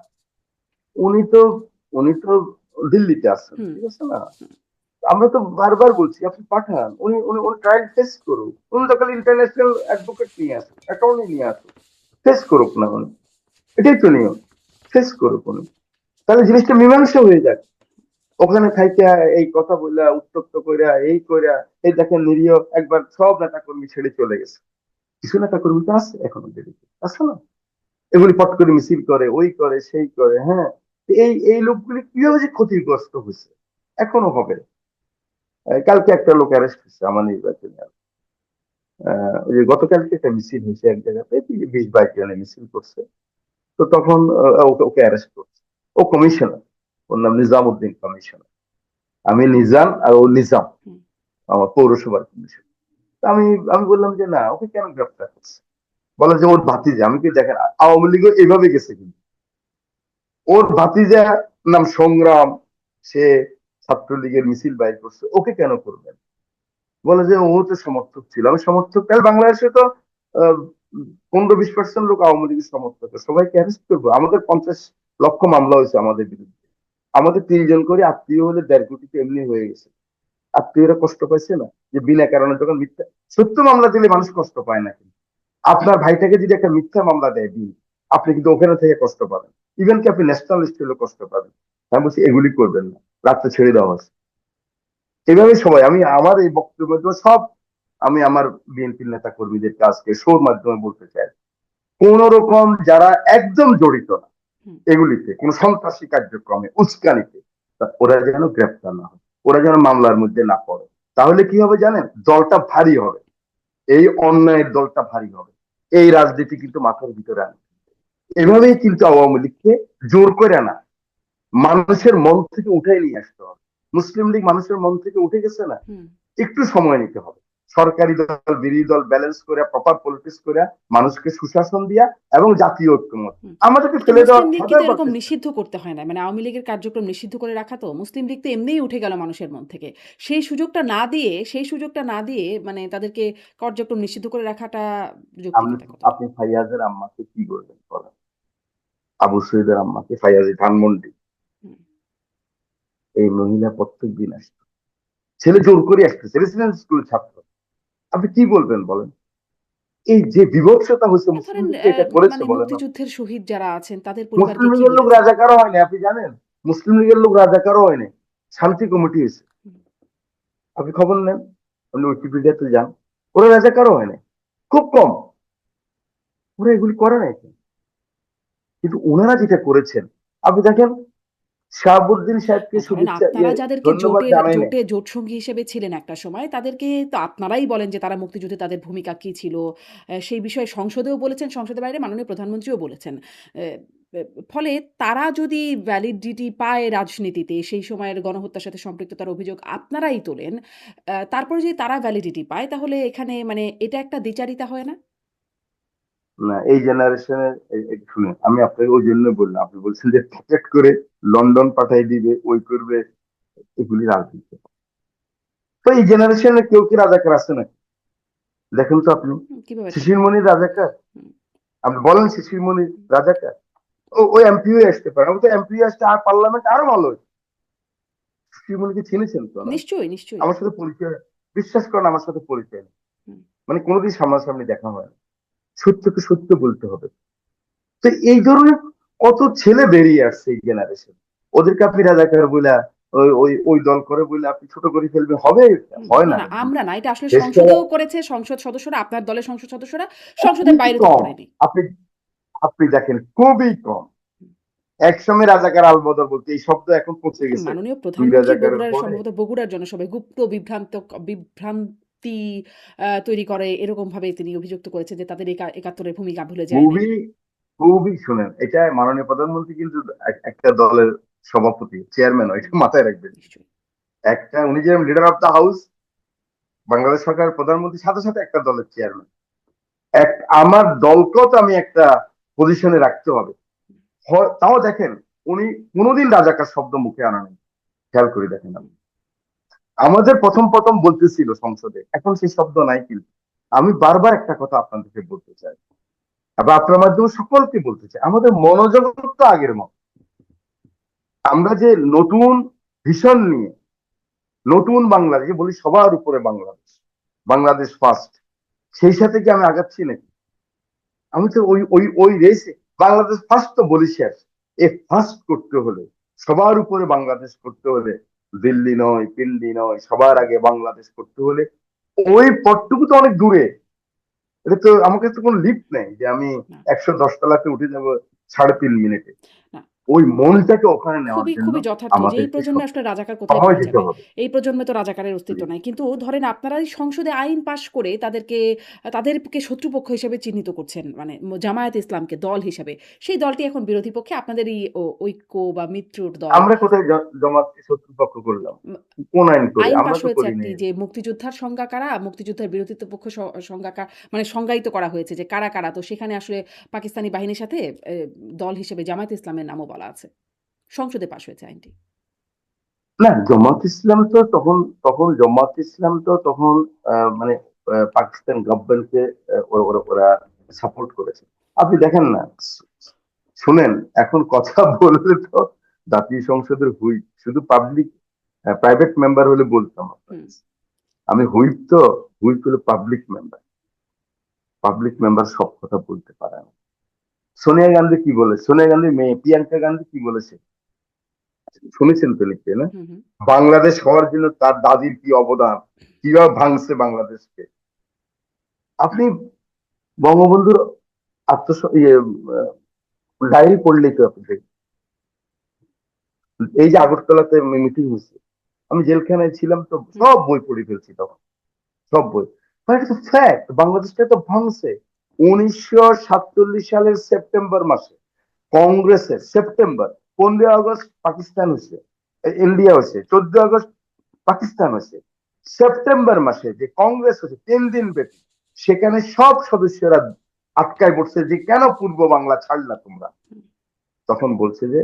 উনি তো উনি তো দিল্লিতে আছেন, হুম ঠিক আছে না? আমরা তো বারবার বলছি আপনি পাঠান, উনি উনি উনি ট্রায়াল ফেস করুক। উনি তো খালি ইন্টারন্যাশনাল অ্যাডভোকেট নিয়ে আসুন, অ্যাটর্নি নিয়ে আসুন, ফেস করুক না উনি। এটাই তো নিয়ম, ফেস করুক উনি। তাহলে জিনিসটা মীমাংসা হয়ে যাক। ওখানে থাইকা এই কথা বইলা উত্তপ্ত কইরা এই কইরা, এই দেখেন নিরীহ একবার সব নেতা কর্মী ছেড়ে চলে গেছে। কিছু নেতা কর্মী তো আছে এখনো দেরিতে, আছে না? এগুলি পট করে মিছিল করে, ওই করে, সেই করে, হ্যাঁ। এই এই লোকগুলি কিভাবে যে ক্ষতিগ্রস্ত হয়েছে, এখনো হবে। কালকে একটা লোক অ্যারেস্ট হয়েছে আমার নির্বাচনে। ওই যে গতকালকে একটা মিছিল হয়েছে এক জায়গাতে, 20-22 জনে মিছিল করছে। তো তখন ওকে ওকে অ্যারেস্ট করছে। ও কমিশনার, ওর নাম নিজামউদ্দিন কমিশনার। আমি নিজাম আর ও নিজাম, হুম আমার পৌরসভার কমিশনার। আমি আমি বললাম যে না, ওকে কেন গ্রেফতার করছে? বলে যে ওর ভাতিজা। আমি কি দেখেন, আওয়ামী লীগও এভাবে গেছে কিন্তু। ওর ভাতিজা নাম সংগ্রাম, সে ছাত্রলীগের মিছিল বাইর করছে, ওকে কেন করবেন? বলে যে ও তো সমর্থক ছিল। আমি সমর্থক, তাহলে বাংলাদেশে তো 15-20% লোক আওয়ামী লীগের সমর্থক, সবাইকে অ্যারেস্ট করবো? আমাদের 50 লক্ষ মামলা হয়েছে আমাদের বিরুদ্ধে। আমাদের 30 জন করে আত্মীয় হলে 1.5 কোটি তো এমনি হয়ে গেছে। আত্মীয়রা কষ্ট পাইছে না? যে বিনা কারণে যখন মিথ্যা, সত্য মামলা দিলে মানুষ হুম কষ্ট পায় না কিন্তু। আপনার ভাইটাকে যদি একটা মিথ্যা মামলা দেয় দিন, আপনি কিন্তু ওখানে থেকে কষ্ট পাবেন। ইভেন কি আপনি ন্যাশনাল লিস্ট হলে কষ্ট পাবেন। আমি বলছি এগুলি করবেন না, রাত্রে ছেড়ে দেওয়া হয়েছে। এভাবে সবাই, আমি আমার এই বক্তব্যের মাধ্যমে সব, আমি আমার বিএনপির নেতা কর্মীদেরকে আজকে শোর মাধ্যমে বলতে চাই, কোন রকম যারা একদম জড়িত না হুম এগুলিতে, কোন সন্ত্রাসী কার্যক্রমে, উস্কানিতে, ওরা যেন গ্রেপ্তার না হয়, ওরা যেন মামলার মধ্যে না পড়ে। তাহলে কি হবে জানেন? দলটা ভারী হবে, এই অন্যায়ের দলটা ভারী হবে। এই রাজনীতি কিন্তু মাথার ভিতরে আনে। এভাবেই কিন্তু আওয়ামী লীগকে জোর করে না, মানুষের মন থেকে উঠাই নিয়ে আসতে হবে। মুসলিম লীগ মানুষের মন থেকে উঠে গেছে না, হুম একটু সময় নিতে হবে। সরকারি দল বিরোধী দল ব্যালেন্স করে, প্রপার পলিটিক্স করে, মানুষকে সুশাসন দিয়া এবং জাতীয় ঐক্যমত, হুম। আমাদেরকে কিন্তু ফেলে দেওয়ার মুসলিম লীগকে তো হাজারবার এরকম চেষ্টা। নিষিদ্ধ করতে হয় না, মানে আওয়ামী লীগের কার্যক্রম নিষিদ্ধ করে রাখা, তো মুসলিম লীগ তো এমনিই উঠে গেল মানুষের মন থেকে। সেই সুযোগটা না দিয়ে মানে তাদেরকে কার্যক্রম নিষিদ্ধ করে রাখাটা আপনি যৌক্তিকতা কতটা? আপনি ফাইয়াজের আম্মাকে কি বলবেন বলেন? আবু সৈয়দের আম্মাকে, ফাইয়াজি ধানমন্ডি, হুম এই মহিলা প্রত্যেক দিন আসতো, ছেলে জোর করে আসতেছে, রেসিডেন্সিয়াল স্কুলের ছাত্র। আপনি কি বলবেন বলেন? এই যে বিভৎসতা হচ্ছে, আর মুসলিম ধরেন লীগ তো এটা করেছে মানে বলেন না? মুক্তিযুদ্ধের শহীদ যারা আছেন তাদের মুসলিম পরিবারকে কি লীগের লোক বলেছেন? রাজাকারও হয়নি, আপনি জানেন? মুসলিম লীগের লোক রাজাকারও হয়নি, শান্তি কমিটি হয়েছে। হুম, আপনি খবর নেন, আপনি উইকিপিডিয়াতে যান, ওরা রাজাকারও হয়নি, খুব কম। ওরা এগুলি করে নাই। কিন্তু ওনারা যেটা করেছেন, আপনি দেখেন, শাহাবুদ্দিন সাহেবকে না ধরেন শুভেচ্ছা আপনারা যাদেরকে ধন্যবাদ জোটের জানাই নাই। জোটে জোটসঙ্গী হিসেবে ছিলেন একটা সময়, তাদেরকে তো আপনারাই বলেন যে তারা মুক্তিযুদ্ধে তাদের ভূমিকা কী ছিল। সেই বিষয়ে সংসদেও বলেছেন, সংসদের বাইরে মাননীয় প্রধানমন্ত্রীও বলেছেন। অ্যা অ্যা ফলে তারা যদি ভ্যালিডিটি পায় রাজনীতিতে, সেই সময়ের গণহত্যার সাথে সম্পৃক্ততার অভিযোগ আপনারাই তোলেন, তারপরে যদি তারা ভ্যালিডিটি পায়, তাহলে এখানে মানে এটা একটা দ্বিচারিতা হয় না? না, এই জেনারেশনের, শুনেন, আমি আপনাকে ওই জন্য বললাম, আপনি বলছেন যে প্রটেক্ট করে লন্ডন পাঠাই দিবে, ওই করবে, এগুলি রাজনীতি। তো এই জেনারেশনে কেউ কি রাজাকার আছে নাকি? দেখেন তো আপনি, কিভাবে শিশির থাকবে? মনির রাজাকার? হুম, আপনি বলেন শিশির মনির রাজাকার? ওই এমপি হয়ে আসতে পারে, আমি তো এমপি আসতে আর পার্লামেন্ট আরো ভালো হতো। শিশির মনিকে চিনেছেন তো না? নিশ্চয়ই, নিশ্চয়ই। আমার সাথে পরিচয়, বিশ্বাস করেন আমার সাথে পরিচয় নেই। হুম। মানে কোনোদিন সামনাসামনি দেখা হয় না। সত্যকে সত্য বলতে হবে। তো এই ধরনের কত ছেলে বেরিয়ে আসছে এই জেনারেশন, ওদেরকে আপনি রাজাকার বইলা, ওই ওই ওই দল করে বইলে আপনি ছোট করে ফেলবে, হবে? হয় না, না না এগুলি। আমরা না। এটা আসলে দেশটা সংসদেও করেছে সংসদ সদস্যরা, আপনার দলের সংসদ সদস্যরা, সংসদের খুবই বাইরে তো কম। করেনি। আপনি আপনি দেখেন, খুবই কম। একসময় রাজাকার আলবদর বলতে এই শব্দ এখন পৌঁছে গেছে। মাননীয় দুই প্রধানমন্ত্রী রাজাকারের বগুড়ার পরে সম্ভবত বগুড়ার জনসভায় গুপ্ত বিভ্রান্তি তৈরি করে এরকমভাবে তিনি অভিযুক্ত করেছেন যে তাদের ৭১-এর ভূমিকা ভুলে যায় নাই। খুবই খুবই, শুনেন, এটা মাননীয় প্রধানমন্ত্রী কিন্তু একটা দলের সভাপতি, চেয়ারম্যান, এটা হুম, মাথায় রাখবেন। নিশ্চয়ই। একটা উনি যে leader of the house, Bangladesh সরকারের প্রধানমন্ত্রীর সাথে সাথে একটা দলের চেয়ারম্যান। এক, আমার দলকেও তো আমি একটা পজিশনে রাখতে হবে। তাও দেখেন, উনি কোনোদিন রাজাকার শব্দ মুখে আনা নেই, খেয়াল করে দেখেন আপনি। আমাদের প্রথম প্রথম বলতেছিল সংসদে, এখন সেই শব্দ নাই কিন্তু। আমি বারবার একটা কথা আপনাদেরকে বলতে চাই, আবার আপনার মাধ্যমে সকলকে বলতে চাই, আমাদের মনোজগৎ তো আগের মতো। আমরা যে নতুন ভিশন নিয়ে নতুন বাংলাদেশ বলি, সবার উপরে বাংলাদেশ, বাংলাদেশ ফার্স্ট, সেই সাথে কি আমি আগাচ্ছি নাকি? আমি তো ওই ওই ওই রেসে বাংলাদেশ ফার্স্ট তো বলি শেষ। এ ফার্স্ট করতে হলে, সবার উপরে বাংলাদেশ করতে হলে, দিল্লি নয়, দিল্লি নয়, সবার আগে বাংলাদেশ করতে হলে ওই পথটুকু তো অনেক দূরে। এটা তো আমাকে তো কোনো লিফট নেই যে আমি না 110 তলাতে উঠে যাব 3.5 মিনিটে। না ওই মনটাকে ওখানে নেওয়ার খুবই, জন্য খুবই যথার্থ যে এই আমাদেরকে প্রজন্মে আসলে রাজাকার কোথায় সময় পাওয়া দিতে যাবে? হবে। এই প্রজন্মে তো রাজাকারের অস্তিত্ব নাই। কিন্তু ধরেন আপনারা এই সংসদে আইন পাস করে তাদেরকে শত্রুপক্ষ হিসেবে চিহ্নিত করছেন। মানে জামায়াতে ইসলামকে দল হিসাবে। সেই দলটি এখন বিরোধী পক্ষে আপনাদের এই ঐক্য বা মিত্রর দল। আমরা কোথায় জমাতকে শত্রুপক্ষ করলাম? উম কোন আইন করে? আইন আমরা পাস তো হয়েছে করি একটি নাই। যে মুক্তিযোদ্ধার সংজ্ঞা কারা, মুক্তিযোদ্ধার বিরোধিতা পক্ষ সংজ্ঞা মানে সংজ্ঞায়িত করা হয়েছে যে কারা, কারা। তো সেখানে আসলে পাকিস্তানি বাহিনীর সাথে দল হিসেবে জামায়াতে ইসলামের নামও বলা আছে। সংসদে পাস হয়েছে আইনটি। না, জামাত ইসলাম তো তখন, জামাত ইসলাম তো তখন মানে পাকিস্তান গভর্নমেন্টকে ওরা সাপোর্ট করেছে। আপনি দেখেন না, শুনেন, এখন কথা বললে তো জাতীয় সংসদের হুইপ শুধু পাবলিক, প্রাইভেট মেম্বার হলে বলতাম হুম, আপনাকে। আমি হুইপ তো, হুইপ হলো পাবলিক মেম্বার। পাবলিক মেম্বার সব কথা বলতে পারে না। সোনিয়া গান্ধী কি বলে, সোনিয়া গান্ধীর মেয়ে প্রিয়াঙ্কা গান্ধী কি বলেছে শুনেছেন তো, লিখতে না? হুম, হুম, বাংলাদেশ হওয়ার জন্য তার দাদির কি অবদান, কিভাবে ভাঙছে বাংলাদেশকে। আপনি বঙ্গবন্ধুর আত্মস ডায়েরি পড়লেই তো আপনি দেখবেন। এই যে আগরতলাতে মিটিং হয়েছে, আমি জেলখানায় ছিলাম তো, হুম, সব বই পড়ে ফেলছি তখন, সব বই। মানে এটা তো ফ্যাক্ট, বাংলাদেশটা তো ভাঙছে। 1947 সালের সেপ্টেম্বর মাসে কংগ্রেসের সেপ্টেম্বর, 15 আগস্ট পাকিস্তান হয়েছে, ইন্ডিয়া হয়েছে, 14 আগস্ট পাকিস্তান হয়েছে। সেপ্টেম্বর মাসে যে কংগ্রেস হয়েছে 3 দিন ব্যাপী, সেখানে সব সদস্যরা আটকায় পড়ছে যে কেন পূর্ব বাংলা ছাড়লা তোমরা। হুম, তখন বলছে যে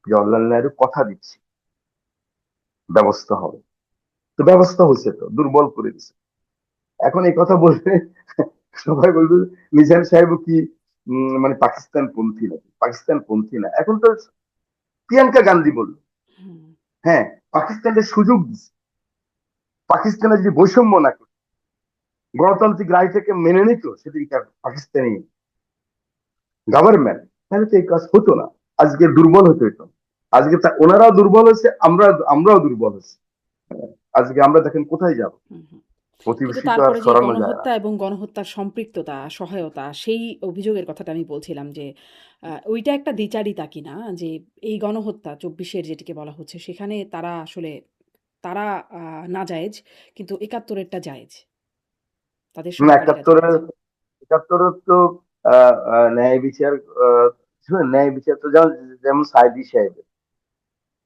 জওয়াহরলাল নেহরু কথা দিচ্ছে ব্যবস্থা হবে। তো ব্যবস্থা হয়েছে, তো দুর্বল করে দিচ্ছে। এখন এই কথা বললে সবাই বলবে মিজান সাহেব কি মানে পাকিস্তান পন্থী নাকি? পাকিস্তান পন্থী না, এখন তো প্রিয়াঙ্কা গান্ধী বলল হুম, হ্যাঁ পাকিস্তানের সুযোগ দিচ্ছে। পাকিস্তানে যদি বৈষম্য না করে গণতান্ত্রিক রায়টাকে মেনে নিত সেদিনকার পাকিস্তানি গভর্নমেন্ট, তাহলে তো এই কাজ হতো না। আজকে দুর্বল হতে হতো। আজকে ওনারাও দুর্বল হয়েছে, আমরাও দুর্বল হয়েছি। আজকে আমরা দেখেন কোথায় যাব, হুম, হুম। কিন্তু প্রতিবেশী তো আর তারপরে যে সরানো যায় না। গণহত্যা এবং গণহত্যার সম্পৃক্ততা, সহায়তা, সেই অভিযোগের কথাটা আমি বলছিলাম যে ওইটা একটা দ্বিচারিতা কিনা যে এই গণহত্যা 24-এর যেটিকে বলা হচ্ছে সেখানে তারা নাজায়েজ কিন্তু ৭১-এরটা জায়েজ। তাদের সহকারীরা জায়েজ। 71-এর তো ন্যায় বিচার, শুনেন, ন্যায় বিচার তো যেমন, সাইদি সাহেব,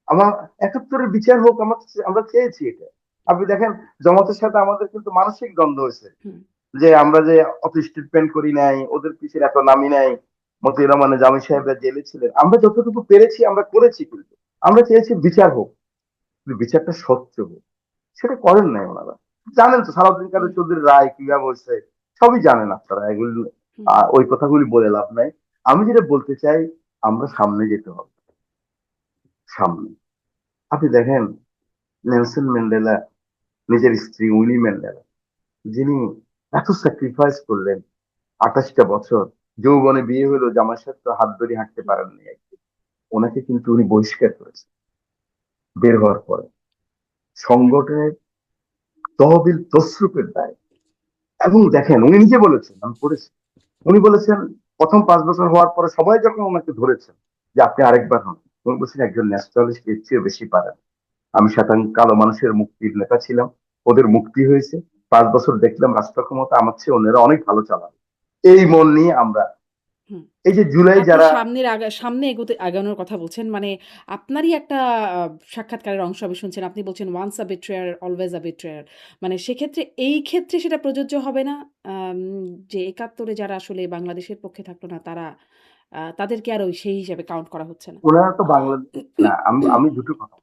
আমার 71-এর বিচার হোক, আমরা চেয়েছি এটা। আপনি দেখেন জমাতের সাথে আমাদের কিন্তু মানসিক দ্বন্দ্ব হয়েছে হুম, যে আমরা যে অত স্টেটমেন্ট করি নাই, ওদের পিছনে এত নামি নাই। মতিউর রহমান জামি সাহেবরা জেলে ছিলেন, আমরা যতটুকু পেরেছি আমরা করেছি, কিন্তু আমরা চেয়েছি বিচার হোক, কিন্তু বিচারটা স্বচ্ছ হোক। সেটা করেন নাই ওনারা। জানেন তো সালাউদ্দিন হুম, কাদের চৌধুরীর রায় কিভাবে হয়েছে, সবই জানেন আপনারা এগুলি। হুম, ওই কথাগুলি বলে লাভ নাই। আমি যেটা বলতে চাই, আমরা সামনে যেতে হবে, সামনে। আপনি দেখেন নেলসন ম্যান্ডেলা, নিজের স্ত্রী উইনি ম্যান্ডেলা, যিনি এত স্যাক্রিফাইস করলেন, 28টা বছর, যৌবনে বিয়ে হলো, জামার সাথে তো হাত ধরে হাঁটতে হুম, পারেননি একদিন। ওনাকে কিন্তু উনি বহিষ্কার করেছেন বের হওয়ার পরে, সংগঠনের তহবিল তসরুপের দায়। এবং দেখেন উনি নিজে বলেছেন, আমি পড়েছি, উনি বলেছেন প্রথম 5 বছর হওয়ার পরে সবাই যখন ওনাকে ধরেছেন যে আপনি আরেকবার হন, উনি বলছেন একজন ন্যাশনালিস্ট এর চেয়ে বেশি পারেন। আমি শতাং কালো মানুষের মুক্তির নেতা ছিলাম, ওদের মুক্তি হয়েছে, 5 বছর দেখলাম রাষ্ট্র ক্ষমতা আমার চেয়ে অন্যরা অনেক ভালো চালান। এই মন নিয়ে আমরা, হুম। এই যে জুলাই আপনি যারা, সামনে আগানোর কথা বলছেন। মানে আপনারই একটা সাক্ষাৎকারের অংশ আমি শুনছেন। আপনি বলছেন, "ওয়ান্স আ বিট্রেয়ার, অলওয়েজ আ বিট্রেয়ার।" মানে সেক্ষেত্রে এই ক্ষেত্রে সেটা প্রযোজ্য হবে না? আম যে ৭১-এ যারা আসলে বাংলাদেশের পক্ষে থাকলো না তাদেরকে আর সেই হিসাবে কাউন্ট করা হচ্ছে না। ওনারা তো বাংলাদেশ, না আমি আমি দুটো কথা,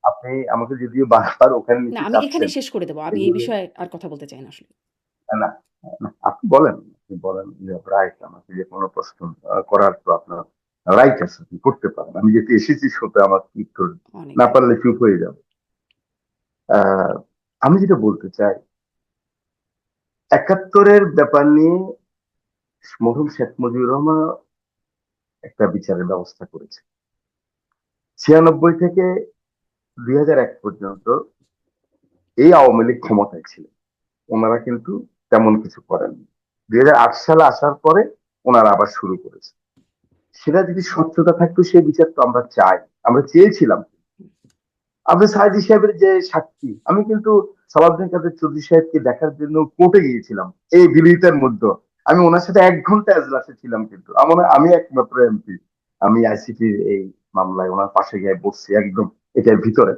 আপনি আমাকে যদিও বারবার ওখানে না, নিতে আমি চাচ্ছেন, এখানেই শেষ করে দেব। আমি এই এগুলো বিষয়ে আর কথা বলতে চাই না আসলে। না, না, আপনি বলেন, আপনি বলেন যে রাইট, আমাকে যে কোনো প্রশ্ন করার তো আপনার রাইট আছে, আপনি করতে পারেন। আমি যেহেতু এসেছি শোতে, আমার কি করবে, অনেক না পারলে ধন্যবাদ। চুপ হয়ে যাবে। আহ, আমি যেটা বলতে চাই, 71-এর ব্যাপার নিয়ে মরহুম শেখ মুজিবুর রহমান একটা বিচারের ব্যবস্থা করেছে। 96 থেকে 2001 পর্যন্ত এই আওয়ামী লীগ ক্ষমতায় ছিল, ওনারা কিন্তু তেমন কিছু করেননি। 2008 সালে আসার পরে ওনারা আবার শুরু করেছে। সেটা যদি স্বচ্ছতা থাকতো, সেই বিচার তো আমরা চাই, আমরা চেয়েছিলাম। আপনি সাইদি সাহেবের যে সাক্ষী, আমি কিন্তু সালাউদ্দিন কাদের চৌধুরী সাহেবকে দেখার জন্য কোর্টে গিয়েছিলাম এই বিলিতের মধ্যে। আমি ওনার সাথে 1 ঘন্টা এজলাসে ছিলাম, কিন্তু আমি একমাত্র এমপি। আমি আইসিটির এই মামলায় ওনার পাশে গিয়ে বসছি, একদম এটার ভিতরে।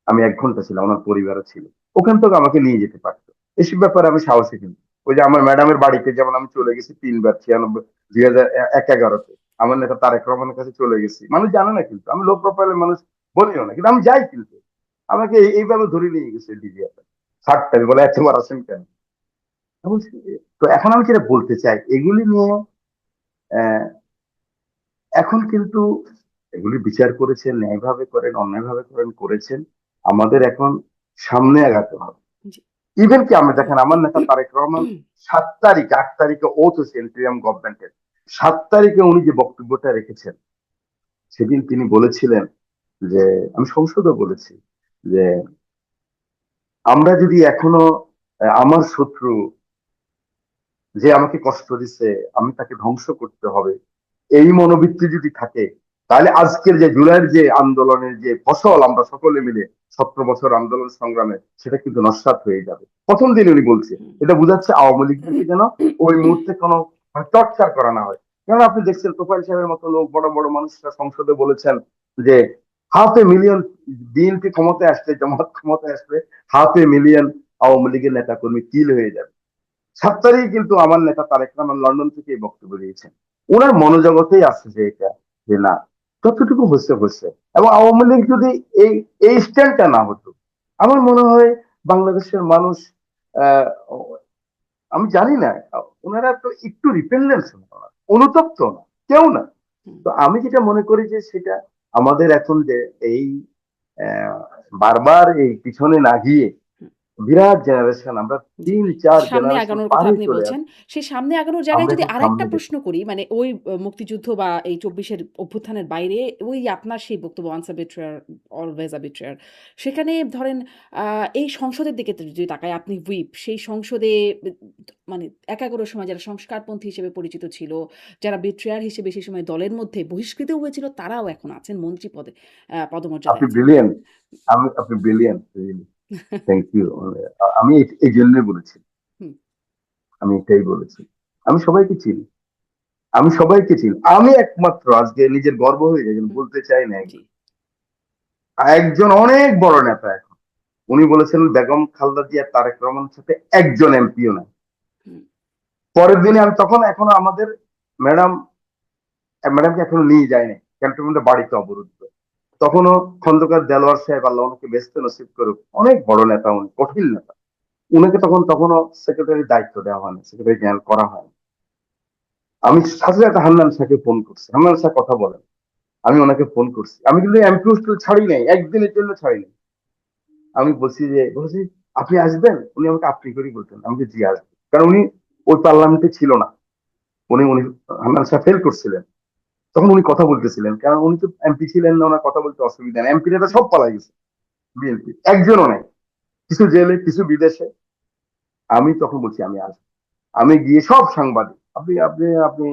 আমি 1 ঘন্টা ছিলাম, ওনার পরিবারও ছিল। ওখান থেকে আমাকে নিয়ে যেতে পারতো। এসব ব্যাপারে আমি সাহসী, কিন্তু ওই যে আমার ম্যাডামের বাড়িতে যেমন আমি চলে গেছি 3 বার, 96, 2011 আমার নেতা তারেক রহমানের কাছে চলে গেছি। মানুষ জানে না, কিন্তু আমি লো প্রোফাইলের মানুষ বলিও না, কিন্তু আমি যাই। কিন্তু আমাকে এইভাবে ধরে নিয়ে গেছে ডিজিএফ সাতটা, বলে এতবার আসেন কেন। আমি বলছি, তো এখন আমি যেটা বলতে চাই এগুলি নিয়ে, আহ, এখন কিন্তু এগুলি বিচার করেছেন, ন্যায়ভাবে করেন, অন্যায়ভাবে করেন, করেছেন। আমাদের এখন সামনে আগাতে হবে। জি। ইভেন কি আমরা দেখেন, আমার নেতা তারেক রহমান 7 তারিখ, 8 তারিখে ওথ হয়েছে ইন্টারিম গভর্নমেন্টের। 7 তারিখে উনি যে বক্তব্যটা রেখেছেন, সেদিন তিনি বলেছিলেন যে, আমি সংসদে বলেছি যে, আমরা যদি এখনো আমার শত্রু যে আমাকে কষ্ট দিচ্ছে, আমি তাকে ধ্বংস করতে হবে, এই মনোবৃত্তি যদি থাকে, তাহলে আজকের যে জুলাইয়ের যে আন্দোলনের যে ফসল আমরা সকলে মিলে 17 বছর আন্দোলন সংগ্রামে, সেটা কিন্তু নস্যাৎ হয়ে যাবে। প্রথম দিন উনি বলছে, এটা বোঝাচ্ছে আওয়ামী লীগকে যেন ওই মুহূর্তে কোনো টর্চার করা না হয়। কেন আপনি দেখছেন তোফাইল সাহেবের মতো লোক, বড় বড় মানুষরা সংসদে বলেছেন যে 500,000 বিএনপি ক্ষমতায় আসলে, জামাত ক্ষমতায় আসলে 500,000 আওয়ামী লীগের নেতা কর্মী কিল হয়ে যাবে। 7 তারিখে কিন্তু আমার নেতা তারেক রহমান লন্ডন থেকে এই বক্তব্য দিয়েছেন। ওনার মনোজগতেই আছে যে এটা, যে না, যতটুকু হচ্ছে হচ্ছে। এবং আওয়ামী লীগ যদি এই এই স্ট্যান্ডটা না হতো, আমার মনে হয় বাংলাদেশের মানুষ, আহ আমি জানি না, ওনারা তো একটু রিপেন্ডেন্স না, অনুতপ্ত না, কেউ না। তো আমি যেটা মনে করি যে সেটা আমাদের এখন যে এই আহ, বারবার এই পিছনে না গিয়ে, বিরাট জেনারেশন, আমরা জি। 3-4 সামনে জেনারেশন আগানোর কথা পার হয়ে আপনি চলে বলছেন। আসছি। সেই সামনে আগানোর জায়গায় আমরা যদি এখন আরেকটা সামনে প্রশ্ন দেখি। করি, মানে ওই মুক্তিযুদ্ধ বা এই ২৪-এর অভ্যুত্থানের বাইরে ওই আপনার সেই বক্তব্য "ওয়ান্স আ বিট্রেয়ার, অলওয়েজ আ বিট্রেয়ার" সেখানে ধরেন এই সংসদের দিকে যদি তাকাই, আপনি হুইপ, সেই সংসদে বে মানে ৭১-এর সময় যারা সংস্কারপন্থী হিসেবে পরিচিত ছিল, যারা বিট্রেয়ার হিসেবে সেই সময় দলের মধ্যে বহিষ্কৃতও হয়েছিল, তারাও এখন আছেন মন্ত্রী পদে, পদমর্যাদায় আপনি আছেন। ব্রিলিয়েন্ট। আপনি ব্রিলিয়েন্ট, থ্যাংক ইউ। আমি এই জন্যই বলেছি, হুম, আমি এটাই বলেছি। আমি সবাইকে চিনি, আমি সবাইকে চিনি। আমি একমাত্র আজকে নিজের গর্ব হয়ে যায়, হুম, বলতে চাই না, জি, একজন অনেক বড় নেতা এখন, উনি বলেছেন বেগম খালেদা জিয়া তারেক রহমানের সাথে একজন এমপিও নাই। হুম, পরের দিনে আমি তখন, এখনো আমাদের ম্যাডাম ম্যাডামকে এখনো নিয়ে যায়নি, ক্যান্টনমেন্টের বাড়িতে অবরুদ্ধ। তখনও খন্দকার দেলোয়ার সাহেব, আল্লাহ ওনাকে বেহেশতে নসিব করুক, অনেক বড় নেতা, উনি কঠিন নেতা, উনাকে তখনও সেক্রেটারির দায়িত্ব দেওয়া হয়নি, সেক্রেটারি জেনারেল করা হয়নি। আমি সাথে সাথে হান্নান শাহকে ফোন করছি, হান্নান শাহ কথা বলেন, আমি ওনাকে ফোন করছি। আমি কিন্তু এমপি হোস্টেল ছাড়ি নাই, একদিনের জন্য ছাড়ি নাই। আমি বলছি আপনি আসবেন, উনি আমাকে আপনি করেই বলতেন। আমি জি আসবো, কারণ উনি ওই পার্লামেন্টে ছিল না। উনি উনি হান্নান শাহ ফেল করছিলেন, তখন উনি কথা বলতেছিলেন, কারণ উনি তো এমপি ছিলেন না, ওনার কথা বলতে অসুবিধা নেই। এমপি নেতা হুম, সব পালাই গেছে, বিএনপি একজনও নাই, কিছু জেলে, কিছু বিদেশে। আমি তখন বলছি আমি আসবো। আমি গিয়ে সব সাংবাদিক, আপনি আপনি আপনি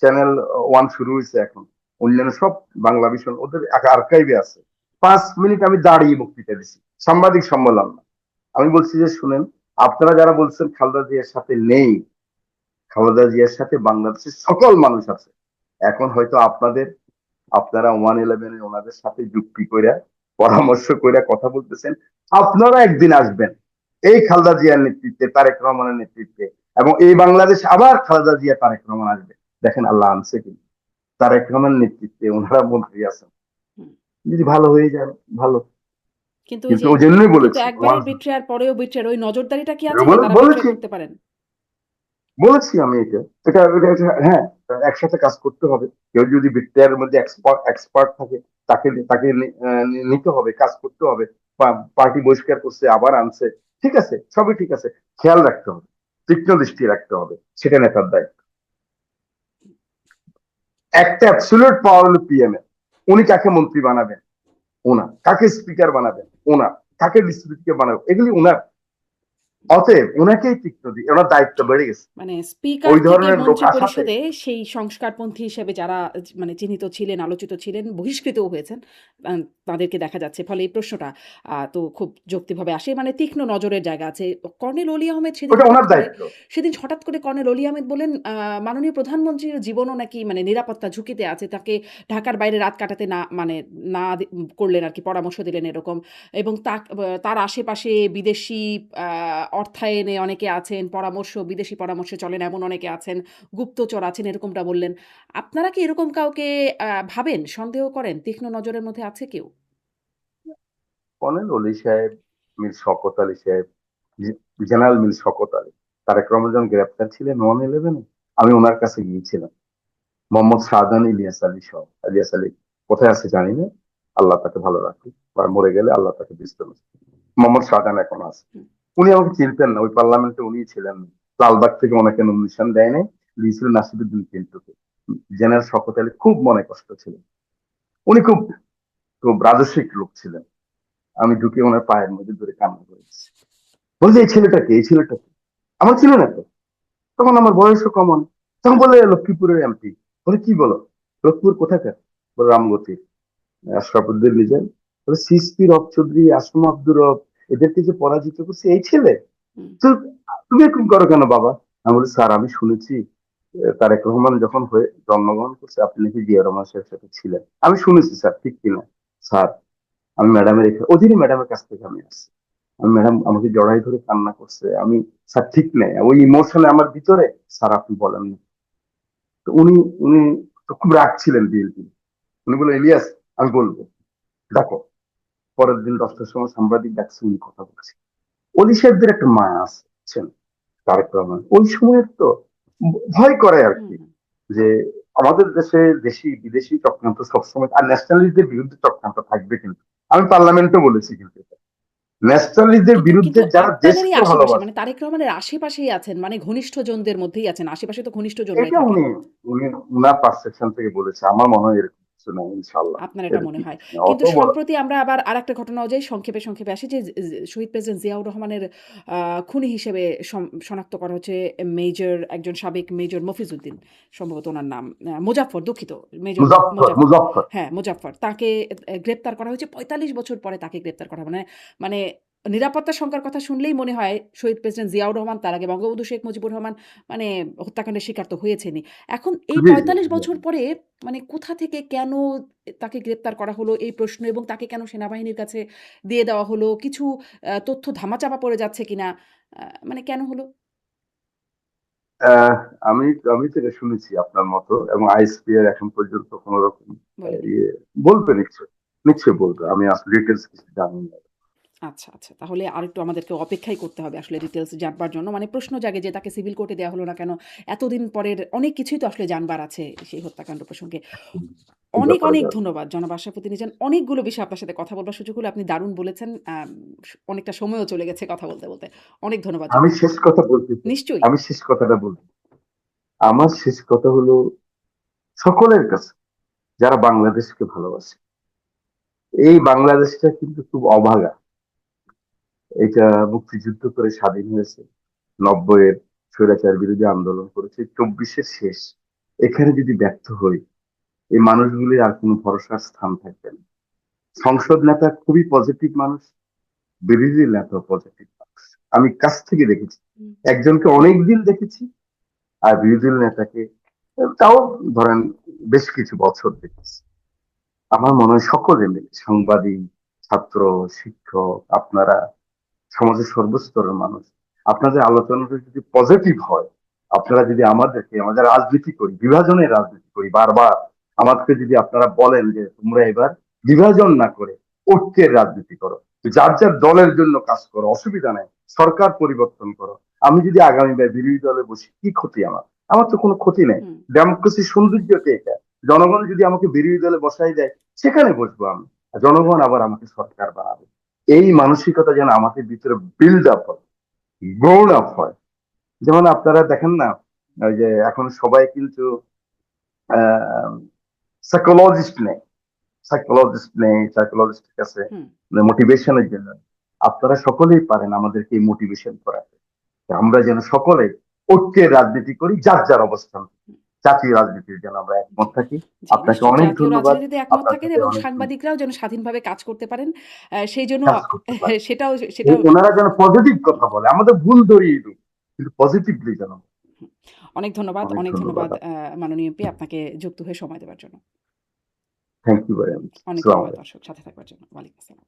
চ্যানেল ওয়ান শুরু হয়েছে এখন, অন্যান্য সব, বাংলা ভিশন, ওদের আর্কাইভে আছে। 5 মিনিট আমি দাঁড়িয়ে বক্তৃতা দিছি, সাংবাদিক সম্মেলন না। আমি বলছি যে শুনেন, আপনারা যারা বলছেন খালেদা জিয়ার সাথে নেই, খালেদা জিয়ার সাথে বাংলাদেশের সকল মানুষ আছে। এখন হয়তো আপনারা 111 ওনাদের সাথে যুক্তি কইরা, পরামর্শ কইরা কথা বলতেছেন। আপনারা একদিন আসবেন এই খালেদা জিয়ার নেতৃত্বে, তারেক রহমানের নেতৃত্বে, এবং এই বাংলাদেশ আবার খালেদা জিয়া তারেক রহমান আসবে। দেখেন আল্লাহ আনছে কিন্তু, তারেক রহমানের নেতৃত্বে ওনারা মন্ত্রী আছেন। হুম। যদি ভালো হয়ে যায় ভালো, কিন্তু ওই কিন্তু যে ওই জন্যই 'কিন্তু বলেছি একবারের বিট্রেয়ার পরেও বিট্রেয়ার ওই নজরদারিটা কি আছে যে তারা বিট্রে বলেছি। করতে পারেন? বলেছি আমি এটা এটা এটা এটা- হ্যাঁ, একসাথে কাজ করতে হবে। কেউ যদি বিক্রিয়ার মধ্যে এক্সপার্ট থাকে, তাকে তাকে নিতে হবে, কাজ করতে হবে। পার্টি বহিষ্কার করছে, আবার আনছে, ঠিক আছে, সবই ঠিক আছে। খেয়াল রাখতে হবে, তীক্ষ্ণ দৃষ্টি রাখতে হবে, সেটা নেতার দায়িত্ব। একটা অ্যাবসলিউট পাওয়ার হলো পিএম এর। উনি কাকে মন্ত্রী বানাবেন ওনার, কাকে স্পিকার বানাবেন ওনার, কাকে ডিস্ট্রিক্টকে বানাবেন এগুলি ওনার। অতএব ওনাকেই তীক্ষ্ণ দিই, ওনার দায়িত্ব বেড়ে গেছে। মানে স্পিকার ওই থেকে ধরনের লোক মন্ত্রী আসাতে পরিষদে সেই সংস্কারপন্থী হিসেবে যারা মানে চিহ্নিত ছিলেন, আলোচিত ছিলেন, বহিষ্কৃতও হয়েছেন, তাদেরকে দেখা যাচ্ছে। ফলে এই প্রশ্নটা তো খুব যৌক্তিকভাবে আসে, মানে তীক্ষ্ণ নজরের জায়গা আছে। কর্নেল অলি আহমেদ ওটা ওনার দায়িত্ব। সেদিন হঠাৎ করে কর্নেল অলি আহমেদ বলেন মাননীয় প্রধানমন্ত্রীর জীবনও নাকি মানে নিরাপত্তা ঝুঁকিতে আছে, তাকে ঢাকার বাইরে রাত কাটাতে না মানে না করলেন আর কি, পরামর্শ দিলেন এরকম। এবং তার আশেপাশে বিদেশি অর্থায়নে অনেকে আছেন, বিদেশি পরামর্শে চলেন এমন অনেকে আছেন, গুপ্তচর আছেন, এরকমটা বললেন। আপনারা কি এরকম কাউকে ভাবেন, সন্দেহ করেন, তীক্ষ্ণ নজরের মধ্যে আছে কেউ? কর্নেল অলি সাহেব, মীর শওকত আলী সাহেব, জেনারেল মীর শওকত আলী, তারেক রহমান যখন গ্রেপ্তার ছিলেন 9/11-এ, আমি ওনার কাছে গিয়েছিলাম। মোহাম্মদ শাহজাহান, ইলিয়াস আলী সহ। ইলিয়াস আলী কোথায় আছে জানি না, আল্লাহ তাকে ভালো রাখুক, বা মরে গেলে আল্লাহ তাকে বিশ্রাম দিক। মোহাম্মদ শাহজাহান এখন আছে। উনি আমাকে চিনতেন না, ওই পার্লামেন্টে উনি ছিলেন না। লালবাগ থেকে ওনাকে নমিনেশন দেয় নাই, দিয়েছিল নাসিরুদ্দিন পিন্টুকে। জেনারেল শওকত আলী খুব মনে কষ্ট ছিলেন। উনি খুব খুব রাজস্বিক লোক ছিলেন। আমি ঢুকে ওনার পায়ের মধ্যে ধরে কান্না করেছি, বলছি এই ছেলেটাকে, এই ছেলেটাকে আমার ছিল না তো, তখন আমার বয়সও কম অনেক। তখন বলে লক্ষ্মীপুরের এমপি। বলে কি বলো, লক্ষ্মীপুর কোথাকার? বলে রামগতি। আশরাফুদ্দিন লিজেন। বলে সিসপি রব চৌধুরী, আসম আব্দুর রব, এদেরকে যে পরাজিত করছে এই ছেলে। হুম। তো তুমি এরকম করো কেন বাবা? আমি বলি স্যার, আমি শুনেছি তারেক রহমান যখন হয়ে জন্মগ্রহণ করছে আপনি নাকি জিয়া রহমান সাহেবের সাথে ছিলেন। আমি শুনেছি স্যার, ঠিক কিনা? স্যার, আমি ম্যাডামের অধীনে ম্যাডামের কাছ থেকে আমি আসছি। আমি ম্যাডাম আমাকে জড়াই ধরে কান্না করছে। আমি স্যার ঠিক নেই, ওই ইমোশনে আমার ভিতরে। স্যার আপনি বলেন না। তো উনি উনি তো খুব রাগ ছিলেন বিএনপি। উনি বলে ইলিয়াস, আমি বলবো, দেখো। পরের দিন 10টার সময় সাংবাদিক ডাকছে, উনি কথা বলছে। অলি সাহেবদের একটা মায়া আছে, বুঝছেন? তারেক রহমান ওই সময়ের তো ভয় করে আর হুম, কি, হুম। যে আমাদের দেশে দেশি বিদেশি চক্রান্ত সবসময়, আর ন্যাশনালিস্টদের বিরুদ্ধে চক্রান্ত থাকবে কিন্তু। আমি পার্লামেন্টে বলেছি কিন্তু ন্যাশনালিস্টদের কিন্তু বিরুদ্ধে কিন্তু যারা আপনাদেরই দেশকে আশেপাশে, ভালোবাসে। মানে তারেক রহমানের আশেপাশেই আছেন, মানে ঘনিষ্ঠজনদের মধ্যেই আছেন। আশেপাশে তো ঘনিষ্ঠজনরাই এটা থাকে। উনি উনি উনার পারসেপশন থেকে বলেছে, আমার মনে হয় এরকম কিছু নাই, ইনশাল্লাহ। আপনার এটা মনে এরকম হয়। কিছু নেই, অত কিন্তু বড়। সম্প্রতি আমরা আবার আরেকটা ঘটনাও যাই, সংক্ষেপে আসি যে শহীদ প্রেসিডেন্ট জিয়াউর রহমানের খুনি হিসেবে শনাক্ত করা হচ্ছে একজন সাবেক মেজর মফিজউদ্দিন, সম্ভবত উনার নাম মোজাফফর, দুঃখিত, মেজর মুজফফর, মোজাফফর। মুজফফর। হ্যাঁ, মোজাফফর। তাকে গ্রেপ্তার করা হয়েছে ৪৫ বছর পরে, তাকে গ্রেপ্তার করা মানে মানে নিরাপত্তা শঙ্কার কথা শুনলেই মনে হয় শহীদ প্রেসিডেন্ট জিয়াউর রহমান, তার আগে বঙ্গবন্ধু শেখ মুজিবুর রহমান মানে হত্যাকাণ্ডের শিকার তো হয়েছেনই। এখন এই জি জি ৪৫ জি। বছর পরে মানে কোথা থেকে কেন তাকে গ্রেপ্তার করা হলো এই প্রশ্ন, এবং তাকে কেন সেনাবাহিনীর কাছে দিয়ে দেওয়া হলো? কিছু তথ্য ধামাচাপা পড়ে যাচ্ছে কিনা? মানে কেন হলো? আহ, আমি আমি তো এটা শুনেছি আপনার মতো, এবং আইএসপি এর এখন পর্যন্ত কোন রকম বলেনি। ইয়ে বলবে, নিশ্চয় নিশ্চয় বলবে। আমি আসলে ডিটেলস কিছু জানি না। আচ্ছা, আচ্ছা। তাহলে আরেকটু আমাদেরকে অপেক্ষাই করতে হবে আসলে ডিটেইলস জানবার জন্য। মানে প্রশ্ন জাগে যে তাকে সিভিল কোর্টে দেয়া হলো না কেন? এতদিন পরের অনেক কিছুই তো আসলে জানবার আছে সেই হত্যাকাণ্ড প্রসঙ্গে। এই অনেক, ব্যাপারে অনেক জানি। ধন্যবাদ জনাব আশরাফুদ্দিন নিজান। অনেকগুলো বিষয় আপনার সাথে কথা বলবার সুযোগ হলো। আপনি দারুণ বলেছেন। অনেকটা সময়ও চলে গেছে কথা বলতে, বলতে। অনেক ধন্যবাদ আমি জনাব। শেষ কথা বলতে চাই। নিশ্চয়ই। আমি শেষ কথাটা বলতে, আমার শেষ কথা হলো সকলের কাছে যারা বাংলাদেশকে ভালোবাসে, এই বাংলাদেশটা কিন্তু খুব অভাগা। এটা মুক্তিযুদ্ধ করে স্বাধীন হয়েছে, 90-এর স্বৈরাচার বিরোধী আন্দোলন করেছে, 24-এর শেষ। এখানে যদি ব্যর্থ হই, এই মানুষগুলির আর কোনো ভরসার স্থান থাকবে না। সংসদ নেতা খুবই পজিটিভ মানুষ, বিরোধী নেতা পজিটিভ মানুষ। আমি কাছ থেকে দেখেছি, হুম। একজনকে অনেকদিন দেখেছি, আর বিরোধী নেতাকে তাও ধরেন বেশ কিছু বছর দেখেছি। আমার মনে হয় সকলে মিলে, সাংবাদিক, ছাত্র, শিক্ষক, আপনারা, সমাজের সর্বস্তরের মানুষ, আপনাদের আলোচনাটা যদি পজিটিভ হয়, আপনারা যদি আমাদেরকে, আমাদের রাজনীতি করি, বিভাজনের রাজনীতি করি বারবার, আমাদেরকে যদি আপনারা বলেন যে তোমরা এবার বিভাজন না করে ঐক্যের রাজনীতি করো, যার যার দলের জন্য কাজ করো, অসুবিধা নাই, সরকার পরিবর্তন করো। আমি যদি আগামীবার বিরোধী দলে বসি, কি ক্ষতি আমার? আমার তো কোনো ক্ষতি নেই। হুম। ডেমোক্রেসির সৌন্দর্যটা এটা। জনগণ যদি আমাকে বিরোধী দলে বসাই দেয়, সেখানে বসবো আমি। আর জনগণ আবার আমাকে সরকার বানাবে। এই মানসিকতা যেন আমাদের ভিতরে বিল্ড আপ হয়, গ্রোন আপ হয়। যেমন আপনারা দেখেন না, ওই যে এখন সবাই কিন্তু সাইকোলজিস্ট নেই, সাইকোলজিস্টের কাছে হুম। মোটিভেশনের জন্য। আপনারা সকলেই পারেন আমাদেরকে মোটিভেশন করাতে। আমরা যেন সকলে ঐক্যের রাজনীতি করি, যার যার অবস্থান। হুম। জাতীয় রাজনীতির জন্য আমরা জি, একমত থাকি। জি, আপনাকে নিশ্চয়ই অনেক জাতীয় ধন্যবাদ। রাজনীতিতে একমত আপনার থাকেন সাথে এবং অনেক সাংবাদিকরাও যেন স্বাধীনভাবে কাজ করতে পারেন। সেইজন্য কাজ করতে পারি। সেটাও সেটাও ওনারা যেন পজিটিভ হুম, কথা বলে, আমাদের ভুল ধরিয়ে দিই, কিন্তু পজিটিভলি যেন। হুম। অনেক ধন্যবাদ, অনেক অনেক ধন্যবাদ। ধন্যবাদ মাননীয় এমপি আপনাকে যুক্ত হয়ে সময় দেওয়ার জন্য। Thank you very much. অনেক আসসালামু ধন্যবাদ আলাইকুম। দর্শক সাথে থাকবার জন্য। ওয়ালাইকুম আসসালাম।